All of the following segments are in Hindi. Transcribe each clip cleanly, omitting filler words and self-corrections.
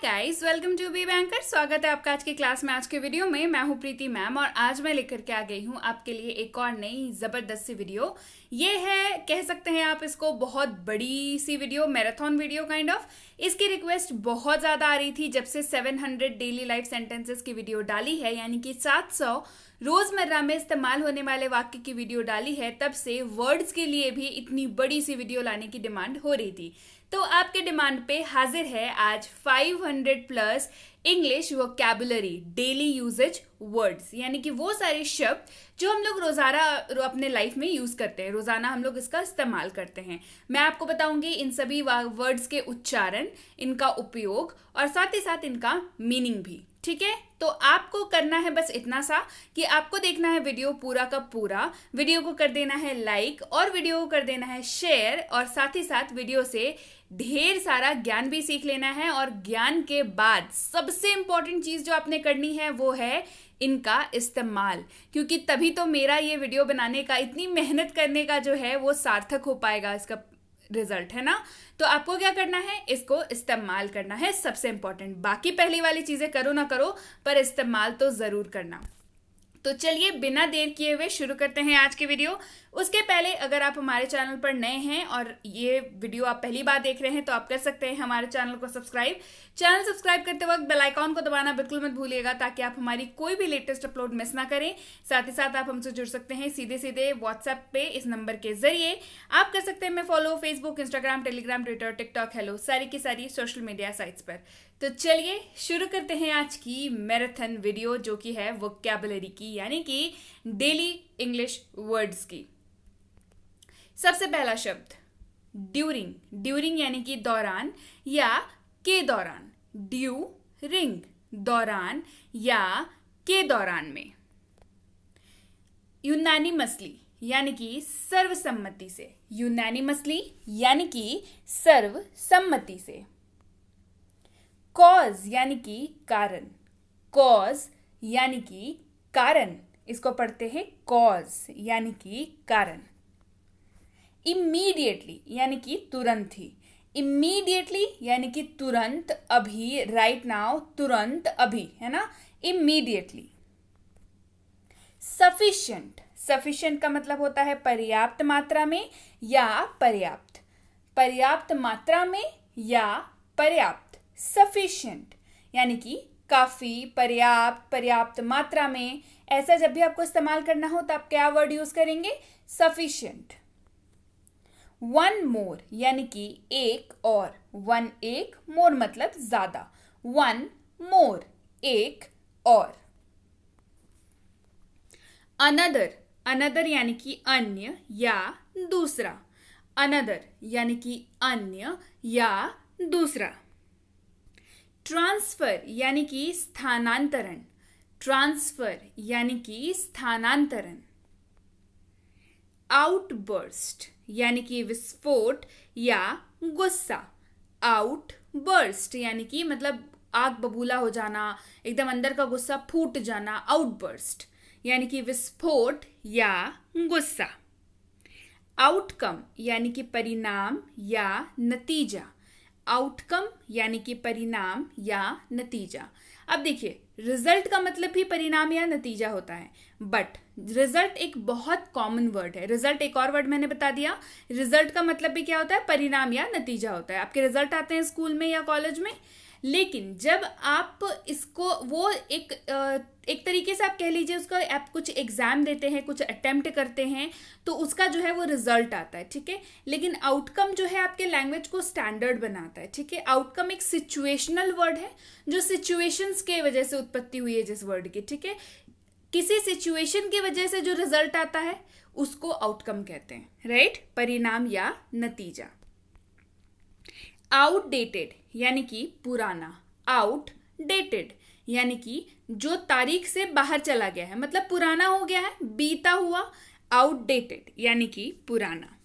Guys, welcome to be banker. स्वागत है आपका आज की क्लास में। आज के वीडियो में मैं हूं प्रीति मैम और आज मैं लेकर के आ गई हूं आपके लिए एक और नई जबरदस्त सी वीडियो। ये है, कह सकते हैं आप इसको, बहुत बड़ी सी video, marathon video kind of. इसकी रिक्वेस्ट बहुत ज़्यादा आ रही थी जब से 700 डेली लाइफ सेंटेंसेस की वीडियो डाली है, यानी कि 700 रोजमर्रा में इस्तेमाल होने वाले वाक्य की वीडियो डाली है। तब से वर्ड्स के लिए भी इतनी बड़ी सी वीडियो लाने की डिमांड हो रही थी। तो आपके डिमांड पे हाजिर है आज 500 plus English vocabulary daily usage words, यानी कि वो सारे शब्द जो हम लोग रोजाना अपने लाइफ में यूज करते हैं, रोजाना हम लोग इसका इस्तेमाल करते हैं। मैं आपको बताऊंगी इन सभी वर्ड्स के उच्चारण, इनका उपयोग और साथ ही साथ इनका मीनिंग भी। ठीक है, तो आपको करना है बस इतना सा कि आपको देखना है वीडियो पूरा का पूरा, वीडियो को कर देना है लाइक और वीडियो को कर देना है शेयर, और साथ ही साथ वीडियो से ढेर सारा ज्ञान भी सीख लेना है। और ज्ञान के बाद सबसे इंपॉर्टेंट चीज जो आपने करनी है वो है इनका इस्तेमाल, क्योंकि तभी तो मेरा ये वीडियो बनाने का, इतनी मेहनत करने का जो है वो सार्थक हो पाएगा, इसका रिजल्ट है ना। तो आपको क्या करना है, इसको इस्तेमाल करना है, सबसे इंपॉर्टेंट। बाकी पहली वाली चीजें करो ना करो, पर इस्तेमाल तो जरूर करना। तो चलिए बिना देर किए हुए शुरू करते हैं आज की वीडियो। उसके पहले अगर आप हमारे चैनल पर नए हैं और ये वीडियो आप पहली बार देख रहे हैं तो आप कर सकते हैं हमारे चैनल को सब्सक्राइब। चैनल सब्सक्राइब करते वक्त बेल आइकॉन को दबाना बिल्कुल मत भूलिएगा, ताकि आप हमारी कोई भी लेटेस्ट अपलोड मिस ना करें। साथ ही साथ आप हमसे जुड़ सकते हैं सीधे सीधे व्हाट्सएप पे, इस नंबर के जरिए आप कर सकते हैं मैं follow Facebook, Instagram, Telegram, Twitter, TikTok, hello, सारी की सारी सोशल मीडिया साइट्स पर। तो चलिए शुरू करते हैं आज की मैराथन वीडियो, जो कि है वोकैबुलरी की, यानी कि डेली इंग्लिश वर्ड्स की। सबसे पहला शब्द ड्यूरिंग। ड्यूरिंग यानी कि दौरान या के दौरान। ड्यूरिंग, दौरान या के दौरान में। यूनानिमसली यानी कि सर्वसम्मति से। यूनानिमसली यानी कि सर्वसम्मति से। कॉज यानी कि कारण। कॉज यानी कि कारण, इसको पढ़ते हैं कॉज यानी कि कारण। इमीडिएटली यानी कि तुरंत ही। इमीडिएटली यानी कि तुरंत, अभी, राइट नाउ, तुरंत, अभी, है ना, इमीडिएटली। सफिशिएंट। सफिशिएंट का मतलब होता है पर्याप्त मात्रा में या पर्याप्त। पर्याप्त मात्रा में या पर्याप्त। सफिशिएंट यानी कि काफी, पर्याप्त, पर्याप्त मात्रा में। ऐसा जब भी आपको इस्तेमाल करना हो तो आप क्या वर्ड यूज करेंगे, सफिशिएंट। वन मोर यानी कि एक और। वन एक, मोर मतलब ज्यादा। वन मोर, एक और। अनदर। अनदर यानी कि अन्य या दूसरा। अनदर यानी कि अन्य या दूसरा। ट्रांसफर यानी कि स्थानांतरण। ट्रांसफर यानी कि स्थानांतरण। आउटबर्स्ट यानी कि विस्फोट या गुस्सा। आउटबर्स्ट यानी कि मतलब आग बबूला हो जाना, एकदम अंदर का गुस्सा फूट जाना। आउटबर्स्ट यानी कि विस्फोट या गुस्सा। आउटकम यानी कि परिणाम या नतीजा। आउटकम यानी कि परिणाम या नतीजा। अब देखिए, रिजल्ट का मतलब भी परिणाम या नतीजा होता है, बट रिजल्ट एक बहुत कॉमन वर्ड है। रिजल्ट एक और वर्ड मैंने बता दिया। रिजल्ट का मतलब भी क्या होता है, परिणाम या नतीजा होता है। आपके रिजल्ट आते हैं स्कूल में या कॉलेज में, लेकिन जब आप इसको, वो एक तरीके से आप कह लीजिए उसको, आप कुछ एग्जाम देते हैं, कुछ अटेम्प्ट करते हैं, तो उसका जो है वो रिजल्ट आता है। ठीक है, लेकिन आउटकम जो है आपके लैंग्वेज को स्टैंडर्ड बनाता है। ठीक है, आउटकम एक सिचुएशनल वर्ड है, जो सिचुएशंस के वजह से उत्पत्ति हुई है जिस वर्ड की। ठीक है, किसी सिचुएशन की वजह से जो रिजल्ट आता है उसको आउटकम कहते हैं, राइट, परिणाम या नतीजा। आउटडेटेड यानी कि पुराना। आउटडेटेड यानी कि जो तारीख से बाहर चला गया है, मतलब पुराना हो गया है, बीता हुआ। आउटडेटेड यानी कि पुराना।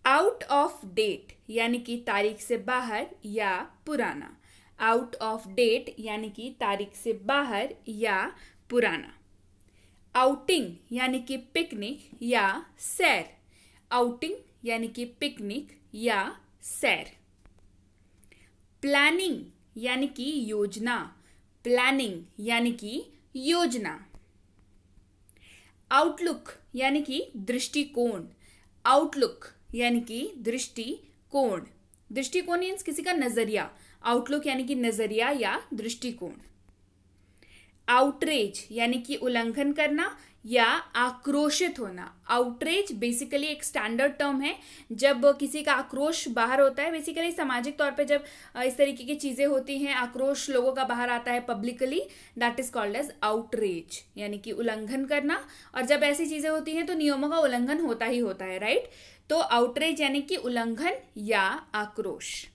आउट ऑफ डेट यानी कि तारीख से बाहर या पुराना। आउट ऑफ डेट यानी कि तारीख से बाहर या पुराना। आउटिंग यानी कि पिकनिक या सैर। आउटिंग यानी कि पिकनिक या सैर। प्लानिंग यानी कि योजना, प्लानिंग यानी कि योजना। आउटलुक यानी कि दृष्टिकोण, आउटलुक यानी कि दृष्टिकोण। दृष्टिकोण मीन्स किसी का नजरिया, आउटलुक यानी कि नजरिया या दृष्टिकोण। आउटरेज यानी कि उल्लंघन करना या आक्रोशित होना। आउटरेज बेसिकली एक स्टैंडर्ड टर्म है जब किसी का आक्रोश बाहर होता है। बेसिकली सामाजिक तौर पे जब इस तरीके की चीजें होती हैं, आक्रोश लोगों का बाहर आता है publicly, that is called as outrage, यानी कि उल्लंघन करना। और जब ऐसी चीजें होती हैं तो नियमों का उल्लंघन होता ही होता है, राइट। तो आउटरेज यानी कि उल्लंघन या आक्रोश।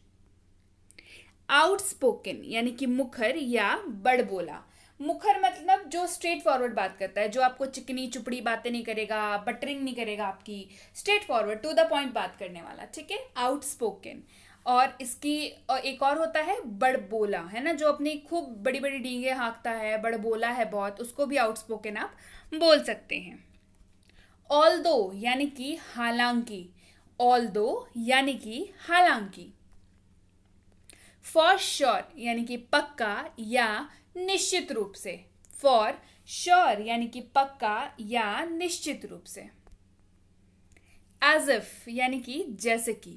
आउटस्पोकन यानी कि मुखर या बड़बोला। मुखर मतलब जो स्ट्रेट फॉरवर्ड बात करता है, जो आपको चिकनी चुपड़ी बातें नहीं करेगा, बटरिंग नहीं करेगा आपकी, straight forward to the point बात करने वाला, ठीक है, आउटस्पोकन। और इसकी एक और होता है बड़बोला, है ना, जो अपनी खूब बड़ी बड़ी डींगे हाँकता है, बड़बोला है बहुत, उसको भी आउटस्पोकन आप बोल सकते हैं। ऑल्दो यानी कि हालांकि, ऑल्दो यानी कि हालांकि। फॉर श्योर यानी कि पक्का या निश्चित रूप से, फॉर श्योर यानी कि पक्का या निश्चित रूप से। एज इफ यानी कि जैसे कि,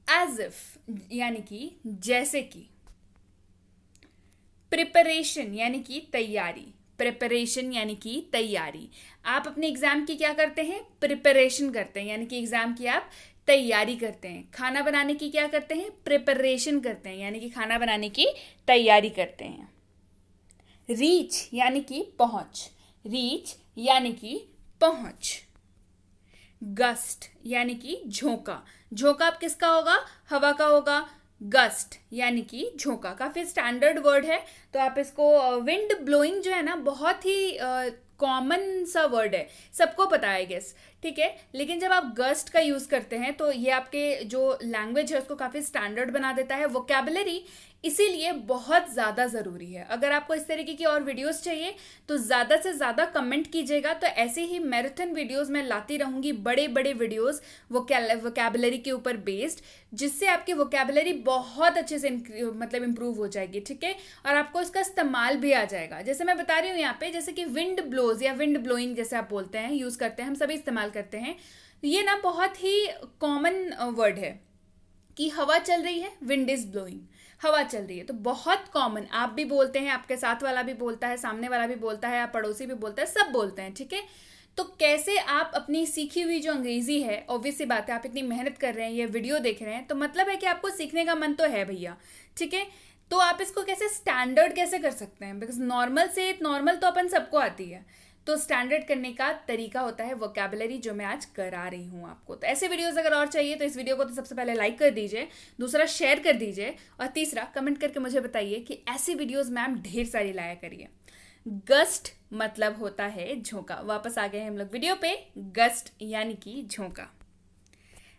एज इफ यानी कि जैसे कि। प्रिपरेशन यानी कि तैयारी, प्रिपरेशन यानी कि तैयारी। आप अपने एग्जाम की क्या करते हैं, प्रिपरेशन करते हैं, यानी कि एग्जाम की आप तैयारी करते हैं। खाना बनाने की क्या करते हैं, प्रिपरेशन करते हैं, यानी कि खाना बनाने की तैयारी करते हैं। रीच यानी कि पहुंच, रीच यानी कि पहुंच। गस्ट यानी कि झोंका, झोंका आप किसका होगा, हवा का होगा। गस्ट यानी कि झोंका, काफी स्टैंडर्ड वर्ड है, तो आप इसको विंड ब्लोइंग जो है ना, बहुत ही कॉमन सा वर्ड है, सबको पता है गेस, ठीक है। लेकिन जब आप गस्ट का यूज करते हैं तो ये आपके जो लैंग्वेज है उसको काफी स्टैंडर्ड बना देता है, वोकैबुलरी इसीलिए बहुत ज़्यादा ज़रूरी है। अगर आपको इस तरीके की और वीडियोस चाहिए तो ज़्यादा से ज़्यादा कमेंट कीजिएगा, तो ऐसे ही मैराथन वीडियोस मैं लाती रहूँगी, बड़े बड़े वीडियोस वोकैबुलरी के ऊपर बेस्ड, जिससे आपकी वोकैबुलरी बहुत अच्छे से मतलब इम्प्रूव हो जाएगी, ठीक है। और आपको इसका इस्तेमाल भी आ जाएगा, जैसे मैं बता रही हूँ यहाँ पे, जैसे कि विंड ब्लोज या विंड ब्लोइंग जैसे आप बोलते हैं, यूज़ करते हैं, हम सभी इस्तेमाल करते हैं। ये ना बहुत ही कॉमन वर्ड है कि हवा चल रही है, विंड इज ब्लोइंग, हवा चल रही है, तो बहुत कॉमन, आप भी बोलते हैं, आपके साथ वाला भी बोलता है, सामने वाला भी बोलता है, आप पड़ोसी भी बोलता है, सब बोलते हैं, ठीक है। तो कैसे आप अपनी सीखी हुई जो अंग्रेजी है, ऑब्वियस सी बात है, आप इतनी मेहनत कर रहे हैं, ये वीडियो देख रहे हैं, तो मतलब है कि आपको सीखने का मन तो है भैया, ठीक है। तो आप इसको कैसे स्टैंडर्ड कैसे कर सकते हैं, बिकॉज नॉर्मल से नॉर्मल तो अपन सबको आती है, तो स्टैंडर्ड करने का तरीका होता है वोकैबुलरी, जो मैं आज करा रही हूँ आपको। तो ऐसे वीडियोस अगर और चाहिए तो इस वीडियो को तो सबसे पहले लाइक कर दीजिए, दूसरा शेयर कर दीजिए, और तीसरा कमेंट करके मुझे बताइए कि ऐसी वीडियोस मैम ढेर सारी लाया करिए। गस्ट मतलब होता है झोंका। वापस आ गए हैं हम लोग वीडियो पे। गस्ट यानी कि झोंका।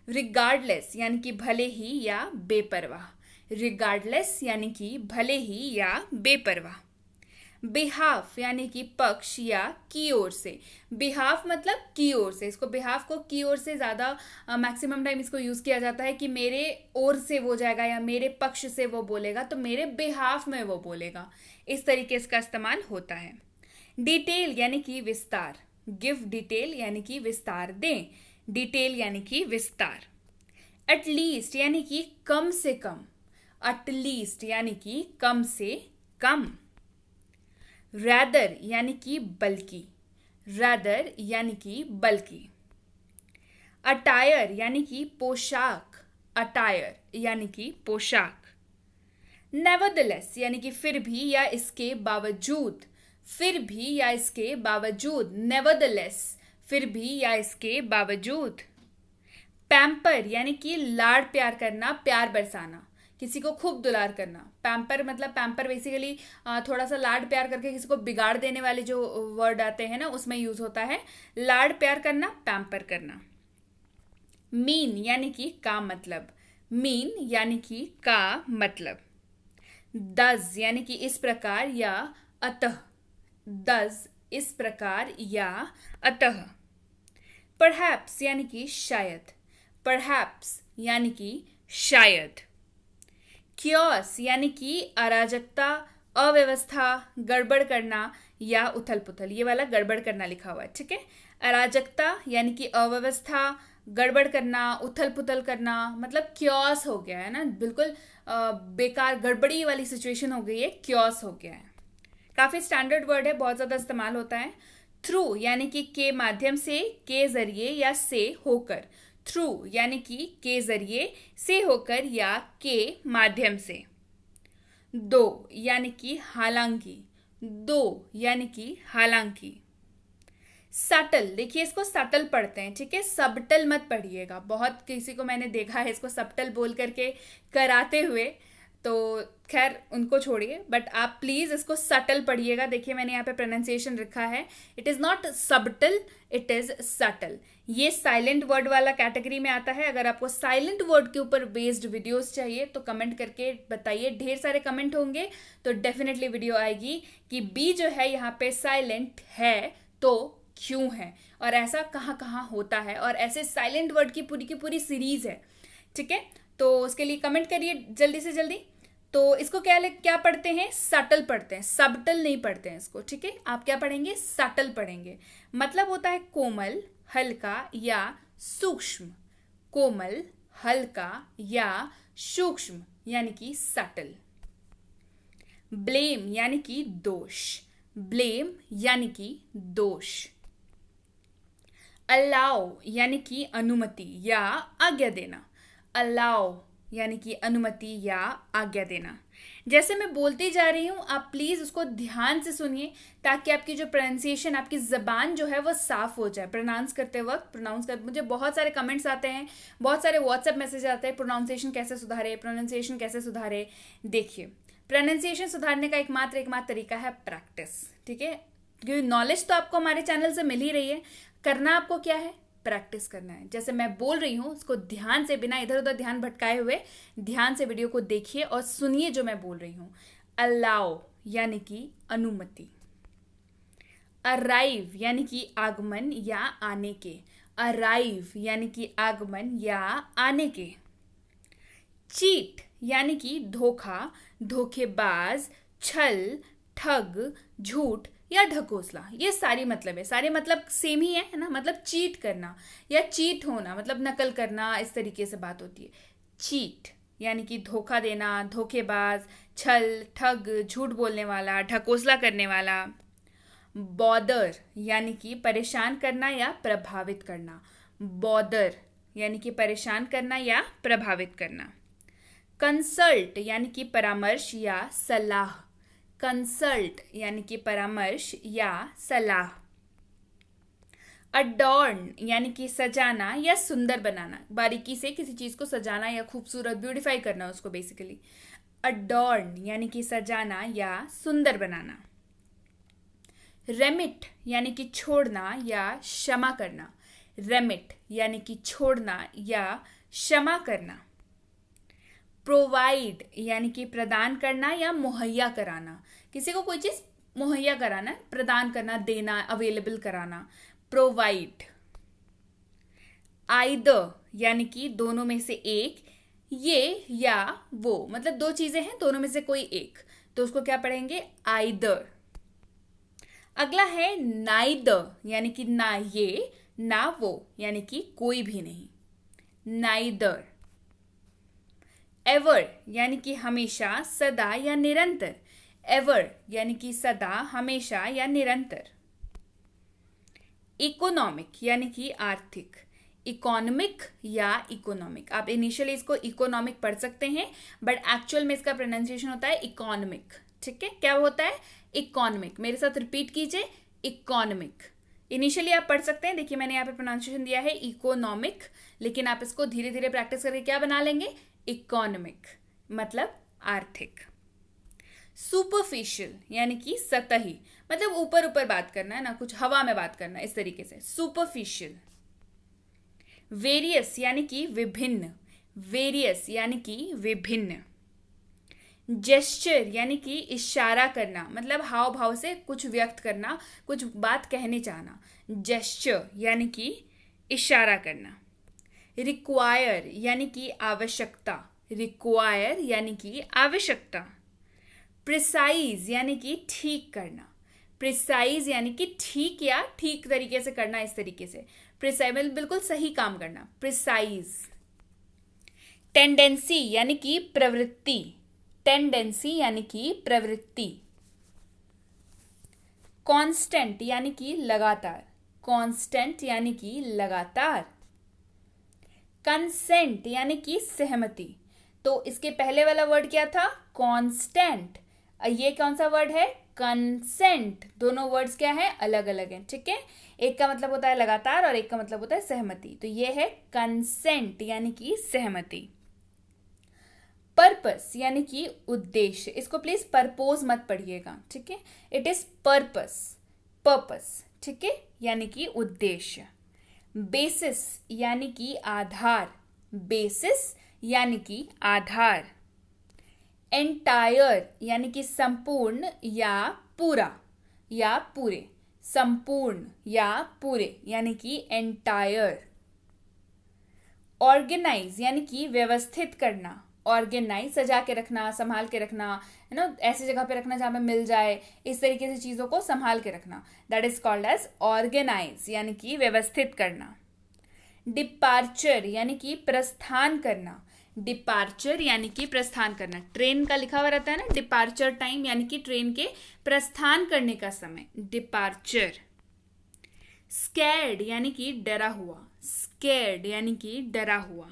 रिगार्डलेस यानी कि भले ही या बेपरवाह, रिगार्डलेस यानी कि भले ही या बेपरवाह। बिहाफ यानी कि पक्ष या की ओर से, बिहाफ मतलब की ओर से, इसको बिहाफ को की ओर से ज़्यादा मैक्सिमम टाइम इसको यूज़ किया जाता है कि मेरे ओर से वो जाएगा या मेरे पक्ष से वो बोलेगा, तो मेरे बिहाफ में वो बोलेगा, इस तरीके इसका इस्तेमाल होता है। डिटेल यानी कि विस्तार, गिव डिटेल यानी कि विस्तार दें, डिटेल यानी कि विस्तार। एटलीस्ट यानी कि कम से कम, एटलीस्ट यानी कि कम से कम। रैदर यानी कि बल्कि, रैदर यानी कि बल्कि। अटायर यानी कि पोशाक, अटायर यानी कि पोशाक। नेवरदलेस यानी कि फिर भी या इसके बावजूद, फिर भी या इसके बावजूद, नेवरदलेस फिर भी या इसके बावजूद। पैम्पर यानी कि लाड़ प्यार करना, प्यार बरसाना, किसी को खूब दुलार करना। पैम्पर मतलब, पैम्पर बेसिकली थोड़ा सा लाड प्यार करके किसी को बिगाड़ देने वाले जो वर्ड आते हैं ना, उसमें यूज होता है लाड प्यार करना, पैम्पर करना। मीन यानी कि का मतलब, मीन यानी कि का मतलब। दज यानी कि इस प्रकार या अतः, दज इस प्रकार या अतः। परहैप्स यानी कि शायद, परहैप्स यानी कि शायद। क्योस यानी कि अराजकता, अव्यवस्था, गड़बड़ करना या उथल पुथल, ये वाला गड़बड़ करना लिखा हुआ है, ठीक है। अराजकता यानी कि अव्यवस्था, गड़बड़ करना, उथल पुथल करना, मतलब क्योस हो गया है ना, बिल्कुल बेकार गड़बड़ी वाली सिचुएशन हो गई है, क्योस हो गया है। काफी स्टैंडर्ड वर्ड है, बहुत ज्यादा इस्तेमाल होता है। थ्रू यानी कि के माध्यम से, के जरिए या से होकर। थ्रू यानी कि के जरिए, से होकर या के माध्यम से। दो यानी कि हालांकि, दो यानी कि हालांकि। सटल, देखिए इसको सटल पढ़ते हैं, ठीक है, सबटल मत पढ़िएगा। बहुत किसी को मैंने देखा है इसको सबटल बोल करके कराते हुए, तो खैर उनको छोड़िए, बट आप प्लीज इसको सटल पढ़िएगा। देखिए मैंने यहाँ पे प्रोनाउंसिएशन लिखा है, it is not subtle, it is subtle. ये साइलेंट वर्ड वाला कैटेगरी में आता है। अगर आपको साइलेंट वर्ड के ऊपर बेस्ड वीडियोस चाहिए तो कमेंट करके बताइए, ढेर सारे कमेंट होंगे तो डेफिनेटली वीडियो आएगी कि बी जो है यहाँ पे साइलेंट है तो क्यों है, और ऐसा कहाँ कहाँ होता है, और ऐसे साइलेंट वर्ड की पूरी सीरीज है, ठीक है। तो उसके लिए कमेंट करिए जल्दी से जल्दी। तो इसको क्या पढ़ते हैं, सटल पढ़ते हैं, सबटल नहीं पढ़ते हैं इसको, ठीक है। आप क्या पढ़ेंगे, सटल पढ़ेंगे। मतलब होता है कोमल, हल्का या सूक्ष्म। कोमल, हल्का या सूक्ष्म यानी कि सटल। ब्लेम यानी कि दोष, ब्लेम यानी कि दोष। अलाउ यानी कि अनुमति या आज्ञा देना, अलाउ यानी कि अनुमति या आज्ञा देना। जैसे मैं बोलती जा रही हूँ, आप प्लीज उसको ध्यान से सुनिए ताकि आपकी जो प्रोनाउंसिएशन, आपकी जबान जो है वो साफ हो जाए प्रोनाउंस करते वक्त। मुझे बहुत सारे कमेंट्स आते हैं, बहुत सारे व्हाट्सएप मैसेज आते हैं, प्रोनाउंसिएशन कैसे सुधारे, प्रोनाउंसिएशन कैसे सुधारे। देखिए प्रोनाउंसिएशन सुधारने का एकमात्र तरीका है प्रैक्टिस, ठीक है। क्योंकि नॉलेज तो आपको हमारे चैनल से मिल ही रही है, करना आपको क्या है, प्रैक्टिस करना है। जैसे मैं बोल रही हूँ उसको ध्यान से, बिना इधर उधर ध्यान भटकाए हुए ध्यान से वीडियो को देखिए और सुनिए जो मैं बोल रही हूँ। अलाउ यानी कि अनुमति। अराइव यानी कि आगमन या आने के, अराइव यानी कि आगमन या आने के। चीट यानी कि धोखा, धोखेबाज, छल, ठग, झूठ या ढकोसला। ये सारी मतलब है, सारे मतलब सेम ही है ना, मतलब चीट करना या चीट होना, मतलब नकल करना, इस तरीके से बात होती है। चीट यानी कि धोखा देना, धोखेबाज, छल, ठग, झूठ बोलने वाला, ढकोसला करने वाला। बॉदर यानी कि परेशान करना या प्रभावित करना, बॉदर यानी कि परेशान करना या प्रभावित करना। कंसल्ट यानी कि परामर्श या सलाह, कंसल्ट यानी कि परामर्श या सलाह। अडॉर्न यानी कि सजाना या सुंदर बनाना, बारीकी से किसी चीज को सजाना या खूबसूरत, ब्यूटीफाई करना उसको बेसिकली। अडॉर्न यानी कि सजाना या सुंदर बनाना। रेमिट यानी कि छोड़ना या क्षमा करना, रेमिट यानी कि छोड़ना या क्षमा करना। प्रोवाइड यानी कि प्रदान करना या मुहैया कराना, किसी को कोई चीज मुहैया कराना, प्रदान करना, देना, अवेलेबल कराना, प्रोवाइड। आइदर यानी कि दोनों में से एक, ये या वो, मतलब दो चीजें हैं, दोनों में से कोई एक, तो उसको क्या पढ़ेंगे, आइदर। अगला है नाइदर यानी कि ना ये ना वो, यानी कि कोई भी नहीं, नाइदर। एवर यानी कि हमेशा, सदा या निरंतर, एवर यानी कि सदा, हमेशा या निरंतर। इकोनॉमिक यानी कि आर्थिक, इकोनॉमिक या इकोनॉमिक, आप इनिशियली इसको इकोनॉमिक पढ़ सकते हैं बट एक्चुअल में इसका प्रोनाउंसिएशन होता है इकोनॉमिक, ठीक है। क्या होता है, इकोनॉमिक। मेरे साथ रिपीट कीजिए, इकोनॉमिक। इनिशियली आप पढ़ सकते हैं, देखिए मैंने यहाँ पे प्रोनाउंसिएशन दिया है इकोनॉमिक, लेकिन आप इसको धीरे धीरे प्रैक्टिस करके क्या बना लेंगे, इकोनॉमिक, मतलब आर्थिक। सुपरफिशियल यानी कि सतही, मतलब ऊपर ऊपर बात करना है ना, कुछ हवा में बात करना, इस तरीके से, सुपरफिशियल। वेरियस यानी कि विभिन्न, वेरियस यानी कि विभिन्न। जेस्चर यानी कि इशारा करना, मतलब हाव भाव से कुछ व्यक्त करना, कुछ बात कहने चाहना, जेस्चर यानी कि इशारा करना। रिक्वायर यानी कि आवश्यकता, रिक्वायर यानी कि आवश्यकता, प्रिसाइज यानी कि ठीक करना, प्रिसाइज यानी कि ठीक या ठीक तरीके से करना, इस तरीके से प्रिसाइज बिल्कुल सही काम करना, प्रिसाइज। टेंडेंसी यानी कि प्रवृत्ति, टेंडेंसी यानी कि प्रवृत्ति। कांस्टेंट यानी कि लगातार, कांस्टेंट यानी कि लगातार। कंसेंट यानी कि सहमति, तो इसके पहले वाला वर्ड क्या था? कांस्टेंट। ये कौन सा वर्ड है? कंसेंट। दोनों वर्ड्स क्या है? अलग अलग हैं, ठीक है। एक का मतलब होता है लगातार और एक का मतलब होता है सहमति, तो ये है कंसेंट यानी कि सहमति। पर्पस यानी कि उद्देश्य, इसको प्लीज परपोज मत पढ़िएगा, ठीक है। इट इज पर्पस, पर्पस, ठीक है, यानी कि उद्देश्य। बेसिस यानी कि आधार, बेसिस यानी कि आधार। एंटायर यानी कि संपूर्ण या पूरा या पूरे, संपूर्ण या पूरे यानी कि एंटायर। ऑर्गेनाइज यानी कि व्यवस्थित करना, ऑर्गेनाइज सजा के रखना, संभाल के रखना, है ना, ऐसी जगह पे रखना जहां पे मिल जाए, इस तरीके से चीजों को संभाल के रखना, that is called as organise यानी कि व्यवस्थित करना। डिपार्चर यानी कि प्रस्थान करना, डिपार्चर यानी कि प्रस्थान करना, ट्रेन का लिखा हुआ रहता है ना डिपार्चर टाइम, यानी कि ट्रेन के प्रस्थान करने का समय, डिपार्चर। स्कैर्ड यानी कि डरा हुआ, स्कैर्ड यानी कि डरा हुआ।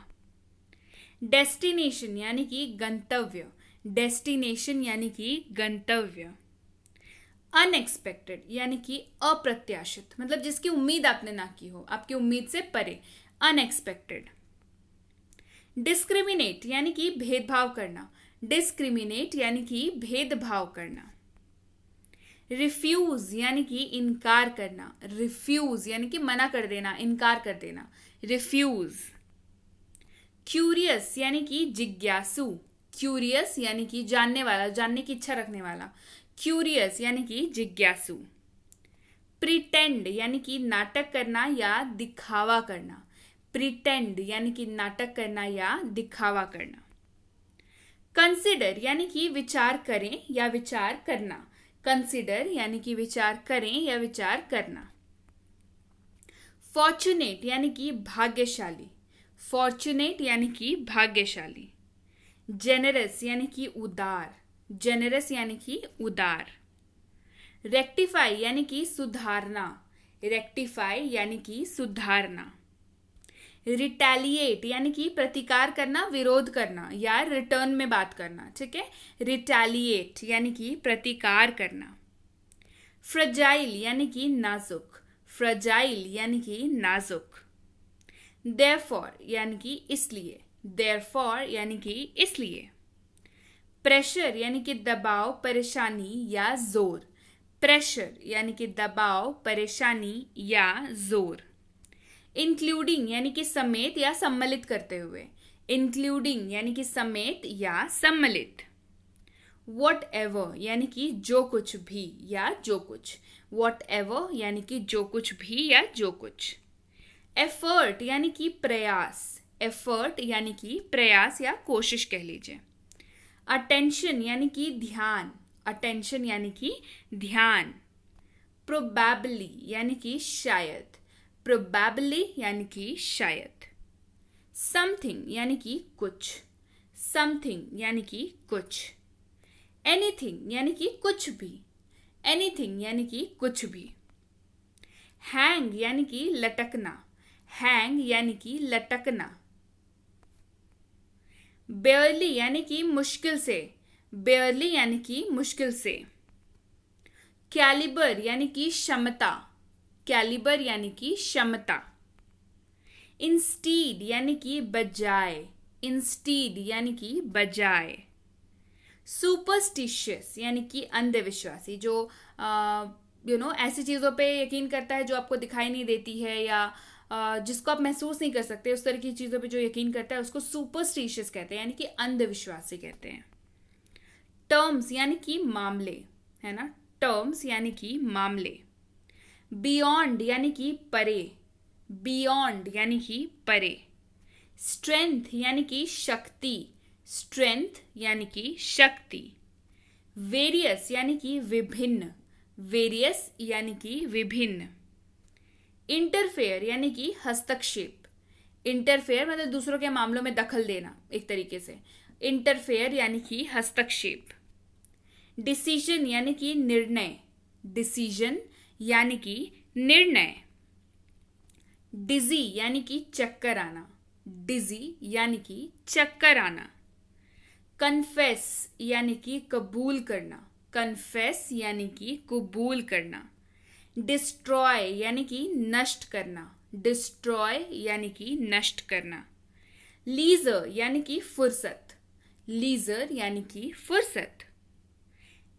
डेस्टिनेशन यानी कि गंतव्य, डेस्टिनेशन यानी कि गंतव्य। अनएक्सपेक्टेड यानी कि अप्रत्याशित, मतलब जिसकी उम्मीद आपने ना की हो, आपकी उम्मीद से परे, अनएक्सपेक्टेड। डिस्क्रिमिनेट यानी कि भेदभाव करना, डिस्क्रिमिनेट यानी कि भेदभाव करना। रिफ्यूज यानी कि इनकार करना, रिफ्यूज यानी कि मना कर देना, इनकार कर देना, रिफ्यूज। क्यूरियस यानी कि जिज्ञासु, क्यूरियस यानी कि जानने वाला, जानने की इच्छा रखने वाला, क्यूरियस यानी कि जिज्ञासु। प्रिटेंड यानी कि नाटक करना या दिखावा करना, प्रिटेंड यानी कि नाटक करना या दिखावा करना। कंसिडर यानी कि विचार करें या विचार करना, कंसिडर यानी कि विचार करें या विचार करना। फॉर्चुनेट यानी कि भाग्यशाली, फॉर्चुनेट यानी कि भाग्यशाली। जेनरस यानी कि उदार, जेनरस यानी कि उदार। रेक्टिफाई यानी कि सुधारना, रेक्टिफाई यानी कि सुधारना। रिटेलिएट यानी कि प्रतिकार करना, विरोध करना या रिटर्न में बात करना, ठीक है, रिटेलिएट यानी कि प्रतिकार करना। फ्रजाइल यानी कि नाजुक, फ्रजाइल यानी कि नाजुक। Therefore यानी कि इसलिए, therefore यानी कि इसलिए। प्रेशर यानी कि दबाव, परेशानी या जोर, प्रेशर यानी कि दबाव, परेशानी या जोर। इंक्लूडिंग यानी कि समेत या सम्मिलित करते हुए, इंक्लूडिंग यानी कि समेत या सम्मिलित। Whatever यानी कि जो कुछ भी या जो कुछ, Whatever यानी कि जो कुछ भी या जो कुछ। एफर्ट यानी कि प्रयास, एफर्ट यानी कि प्रयास या कोशिश कह लीजिए। अटेंशन यानी कि ध्यान, अटेंशन यानी कि ध्यान। प्रोबेबली यानी कि शायद, प्रोबेबली यानी कि शायद। समथिंग यानी कि कुछ, समथिंग यानी कि कुछ। एनीथिंग यानी कि कुछ भी, एनीथिंग यानी कि कुछ भी। हैंग यानी कि लटकना, हैंग यानी कि लटकना। बेयरली यानी कि मुश्किल से, बेयरली यानी कि मुश्किल से। कैलिबर यानी कि क्षमता, कैलिबर यानी कि क्षमता। इंस्टीड यानी कि बजाय, इंस्टीड यानी कि बजाय। सुपरस्टिशियस यानी कि अंधविश्वासी, जो ऐसी चीज़ों पे यकीन करता है जो आपको दिखाई नहीं देती है या जिसको आप महसूस नहीं कर सकते, उस तरह की चीज़ों पे जो यकीन करता है उसको सुपरस्टिशियस कहते हैं, यानी कि अंधविश्वासी कहते हैं। टर्म्स यानी कि मामले, है ना, टर्म्स यानी कि मामले। बियॉन्ड यानी कि परे, बियॉन्ड यानी कि परे। स्ट्रेंथ यानी कि शक्ति, स्ट्रेंथ यानी कि शक्ति, वेरियस यानी कि विभिन्न, वेरियस यानी कि विभिन्न, इंटरफेयर यानी कि हस्तक्षेप, इंटरफेयर मतलब दूसरों के मामलों में दखल देना एक तरीके से, इंटरफेयर यानी कि हस्तक्षेप, डिसीजन यानी कि निर्णय, डिसीजन यानी कि निर्णय, डिजी यानी कि चक्कर आना, डिजी यानी कि चक्कर आना, कन्फेस यानी कि कबूल करना, कन्फेस यानी कि कबूल करना, डिस्ट्रॉय यानी कि नष्ट करना, डिस्ट्रॉय यानी कि नष्ट करना, लीजर यानी कि फुर्सत, लीजर यानी कि फुर्सत,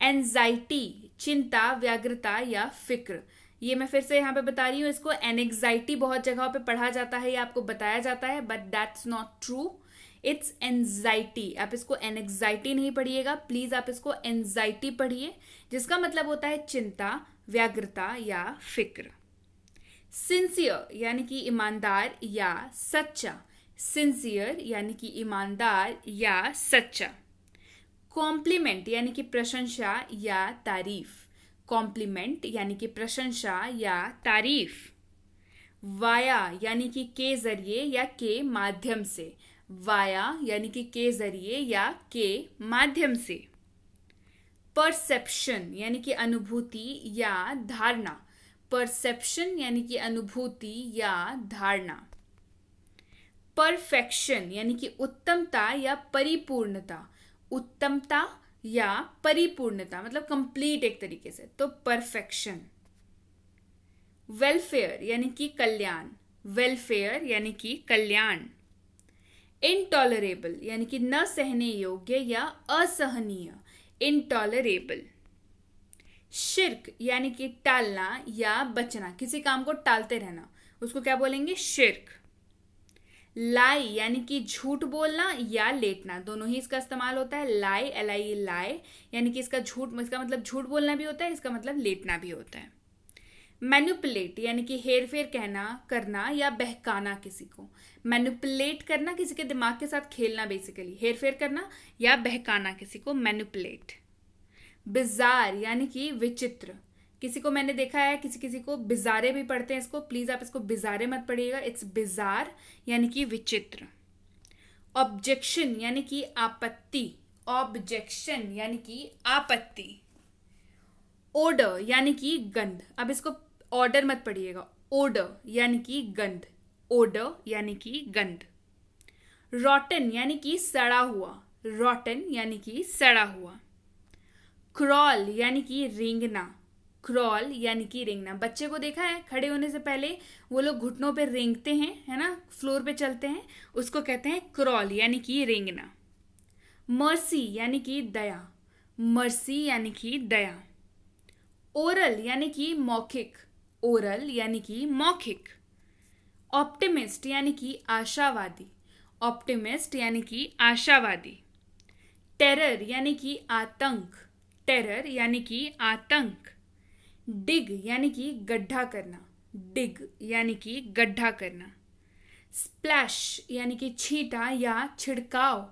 एंजाइटी चिंता, व्यग्रता या फिक्र। ये मैं फिर से यहाँ पे बता रही हूँ, इसको एनेक्साइटी बहुत जगहों पे पढ़ा जाता है या आपको बताया जाता है, but that's not true, it's anxiety. आप इसको एनेक्साइटी नहीं पढ़िएगा प्लीज, आप इसको एंजाइटी पढ़िए, जिसका मतलब होता है चिंता, व्यग्रता या फिक्र। सिंसियर यानी कि ईमानदार या सच्चा, सिंसियर यानी कि ईमानदार या सच्चा। कॉम्प्लीमेंट यानी कि प्रशंसा या तारीफ, कॉम्प्लीमेंट यानी कि प्रशंसा या तारीफ। वाया यानी कि के जरिए या के माध्यम से, वाया यानी कि के जरिए या के माध्यम से। परसेप्शन यानी कि अनुभूति या धारणा, परसेप्शन यानी कि अनुभूति या धारणा। परफेक्शन यानी कि उत्तमता या परिपूर्णता, उत्तमता या परिपूर्णता मतलब कंप्लीट एक तरीके से, तो परफेक्शन। वेलफेयर यानी कि कल्याण, वेलफेयर यानी कि कल्याण। इनटॉलरेबल यानी कि न सहने योग्य या असहनीय, इनटॉलरेबल। शिर्क यानी कि टालना या बचना, किसी काम को टालते रहना, उसको क्या बोलेंगे? शिर्क। लाई यानी कि झूठ बोलना या लेटना, दोनों ही इसका इस्तेमाल होता है। लाई, LIE, लाई यानी कि इसका झूठ, इसका मतलब झूठ बोलना भी होता है, इसका मतलब लेटना भी होता है। मैनिपुलेट यानी कि हेर फेर कहना, करना या बहकाना किसी को, मैनिपुलेट करना किसी के दिमाग के साथ खेलना, बेसिकली हेर फेर करना या बहकाना किसी को, मैनिपुलेट। बिजार यानी कि विचित्र, किसी को मैंने देखा है किसी किसी को बिजारे भी पढ़ते हैं इसको, प्लीज आप इसको बिजारे मत पढ़िएगा, इट्स बिजार यानी कि विचित्र। ऑब्जेक्शन यानी कि आपत्ति, ऑब्जेक्शन यानी कि आपत्ति। ओडर यानी कि गंध, अब इसको ऑर्डर मत पढ़िएगा, ओडर यानी कि गंध, ओडर यानी कि गंध। रॉटन यानी कि सड़ा हुआ, रॉटन यानी कि सड़ा हुआ। क्रॉल यानी कि रेंगना, क्रॉल यानी कि रेंगना। बच्चे को देखा है खड़े होने से पहले वो लोग घुटनों पे रेंगते हैं, है ना, फ्लोर पे चलते हैं, उसको कहते हैं क्रॉल यानी कि रेंगना। मर्सी यानी कि दया, मर्सी यानी कि दया। ओरल यानी कि मौखिक, ओरल यानी कि मौखिक। ऑप्टिमिस्ट यानी कि आशावादी, ऑप्टिमिस्ट यानी कि आशावादी। टेरर यानी कि आतंक, टेरर यानी कि आतंक। डिग यानी कि गड्ढा करना, डिग यानी कि गड्ढा करना। स्प्लैश यानी कि छींटा या छिड़काव,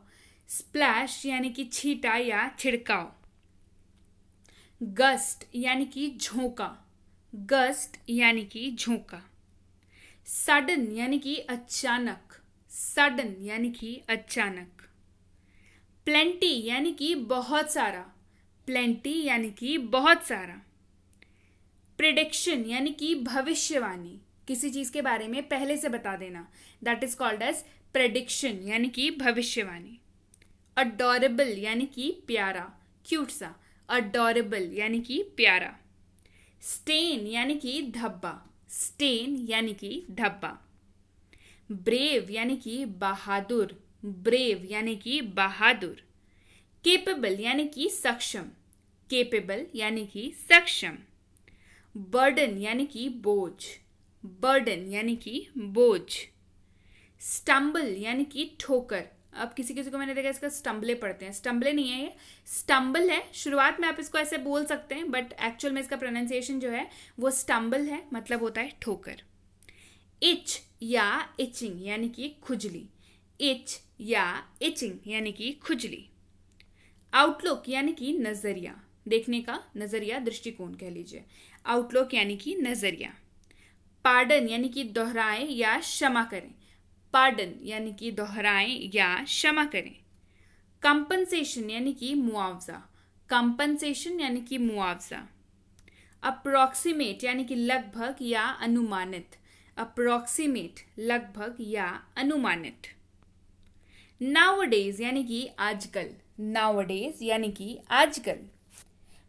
स्प्लैश यानी कि छींटा या छिड़काव। गस्ट यानी कि झोंका, गस्ट यानी कि झोंका। सडन यानी कि अचानक, सडन यानी कि अचानक। प्लेंटी यानी कि बहुत सारा, प्लेंटी यानी कि बहुत सारा। प्रिडिक्शन यानी कि भविष्यवाणी, किसी चीज के बारे में पहले से बता देना, that is called as prediction यानी कि भविष्यवाणी। अडोरेबल यानी कि प्यारा, क्यूट सा, अडोरेबल यानी कि प्यारा। स्टेन यानी कि धब्बा, स्टेन यानी कि धब्बा। ब्रेव यानी कि बहादुर, ब्रेव यानी कि बहादुर। केपेबल यानी कि सक्षम, केपेबल यानी कि सक्षम। बर्डन यानी कि बोझ, बर्डन यानी कि बोझ। स्टम्बल यानी कि ठोकर, अब किसी किसी को मैंने देखा इसका स्टम्बले पढ़ते हैं, स्टम्बले नहीं है ये, स्टम्बल है। शुरुआत में आप इसको ऐसे बोल सकते हैं बट एक्चुअल में इसका प्रोनाउंसिएशन जो है वो स्टम्बल है, मतलब होता है ठोकर। इच या इचिंग यानी कि खुजली, इच या इचिंग यानी कि खुजली। आउटलुक यानी कि नजरिया, देखने का नजरिया, दृष्टिकोण कह लीजिए। आउटलुक यानी कि नजरिया। पार्डन यानी कि दोहराएं या क्षमा करें। पार्डन यानी कि दोहराएं या क्षमा करें। कंपनसेशन यानी कि मुआवजा। कंपनसेशन यानी कि मुआवजा। अप्रोक्सीमेट यानी कि लगभग या अनुमानित। अप्रोक्सीमेट लगभग या अनुमानित। नाउअडेज यानी कि आजकल। नाउअडेज यानी कि आजकल।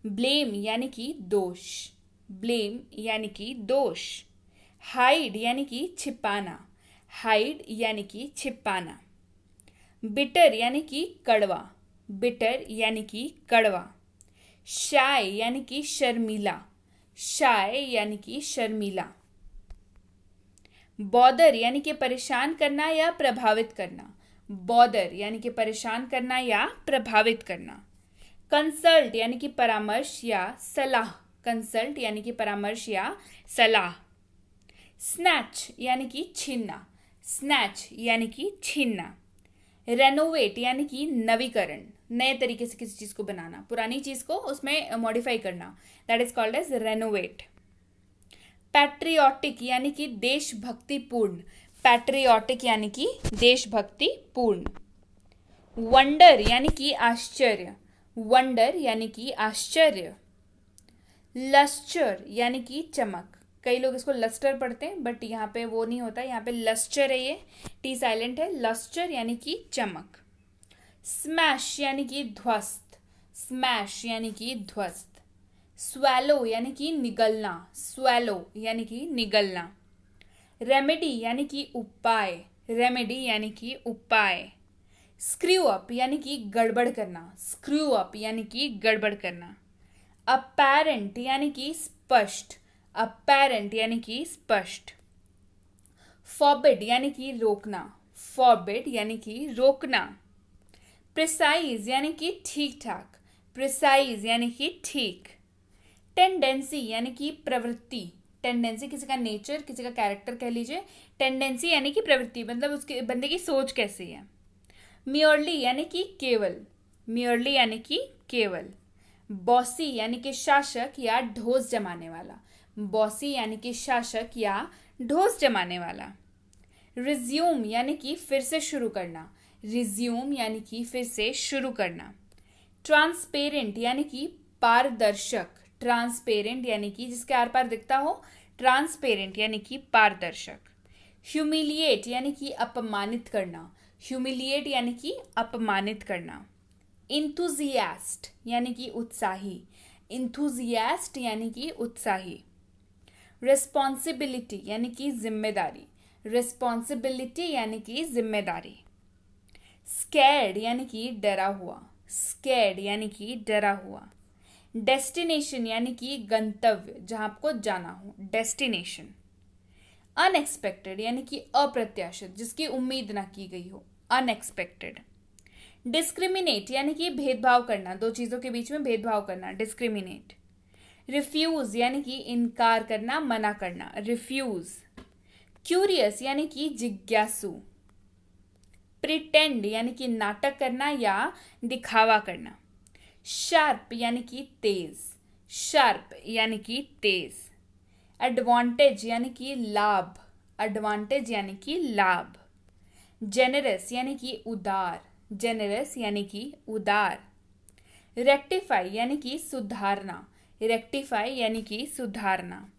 ब्लेम यानी कि दोष। ब्लेम यानी कि दोष। हाइड यानी कि छिपाना। हाइड यानी कि छिपाना। बिटर यानी कि कड़वा। बिटर यानी कि कड़वा। शाय यानी कि शर्मीला। शाय यानी कि शर्मीला। बॉदर यानी कि परेशान करना या प्रभावित करना। बॉदर यानी कि परेशान करना या प्रभावित करना। कंसल्ट यानी कि परामर्श या सलाह। कंसल्ट यानी कि परामर्श या सलाह। स्नैच यानी कि छीनना। स्नैच यानी कि छीनना। रेनोवेट यानी कि नवीकरण, नए तरीके से किसी चीज को बनाना, पुरानी चीज को उसमें मॉडिफाई करना, that is called as renovate. Patriotic यानी कि देशभक्तिपूर्ण। पैट्रियोटिक यानी कि देशभक्तिपूर्ण। वंडर यानी कि आश्चर्य। वंडर यानी कि आश्चर्य। लस्टर यानी कि चमक। कई लोग इसको लस्टर पढ़ते हैं बट यहाँ पे वो नहीं होता, यहाँ पे लस्टर है, ये टी साइलेंट है। लस्टर यानी कि चमक। स्मैश यानी कि ध्वस्त। स्मैश यानी कि ध्वस्त। स्वैलो यानी कि निगलना। स्वैलो यानी कि निगलना। रेमेडी यानी कि उपाय। रेमेडी यानी कि उपाय। स्क्रू अप यानी कि गड़बड़ करना। स्क्रू अप यानी कि गड़बड़ करना। अपैरेंट यानी कि स्पष्ट। अपैरेंट यानी कि स्पष्ट। फॉरबिड यानी कि रोकना। फॉरबिड यानी कि रोकना। प्रिसाइज यानी कि ठीक ठाक। प्रिसाइज यानी कि ठीक। टेंडेंसी यानी कि प्रवृत्ति। टेंडेंसी किसी का नेचर, किसी का कैरेक्टर कह लीजिए। टेंडेंसी यानी कि प्रवृत्ति, मतलब उसके बंदे की सोच कैसी है। म्योरली यानी कि केवल। म्योरली यानी कि केवल। बॉसी यानी कि शासक या ढोस जमाने वाला। बॉसी यानी कि शासक या ढोस जमाने वाला। रिज्यूम यानी कि फिर से शुरू करना। रिज्यूम यानी कि फिर से शुरू करना। ट्रांसपेरेंट यानी कि पारदर्शक। ट्रांसपेरेंट यानी कि जिसके आर पार दिखता हो। ट्रांसपेरेंट यानी कि पारदर्शक। ह्यूमिलिएट यानी कि अपमानित करना। ह्यूमिलिएट यानी कि अपमानित करना। इंथुजियास्ट यानी कि उत्साही। इंथुजियास्ट यानी कि उत्साही। रिस्पॉन्सिबिलिटी यानी कि जिम्मेदारी। रिस्पॉन्सिबिलिटी यानी कि जिम्मेदारी। स्कैर्ड यानी कि डरा हुआ। स्कैर्ड यानी कि डरा हुआ। डेस्टिनेशन यानी कि गंतव्य, जहां आपको जाना हो। डेस्टिनेशन। अनएक्सपेक्टेड यानी कि अप्रत्याशित, जिसकी उम्मीद ना की गई हो। अनएक्सपेक्टेड। डिस्क्रिमिनेट यानी कि भेदभाव करना, दो चीजों के बीच में भेदभाव करना। डिस्क्रिमिनेट। रिफ्यूज यानी कि इनकार करना, मना करना। रिफ्यूज। क्यूरियस यानी कि जिज्ञासु। प्रिटेंड यानी कि नाटक करना या दिखावा करना। शार्प यानी कि तेज। शार्प यानी कि तेज। एडवांटेज यानी कि लाभ। एडवांटेज यानी कि लाभ। जेनरस यानी कि उदार। जेनरस यानी कि उदार। रेक्टिफाई यानी कि सुधारना। रेक्टिफाई यानी कि सुधारना।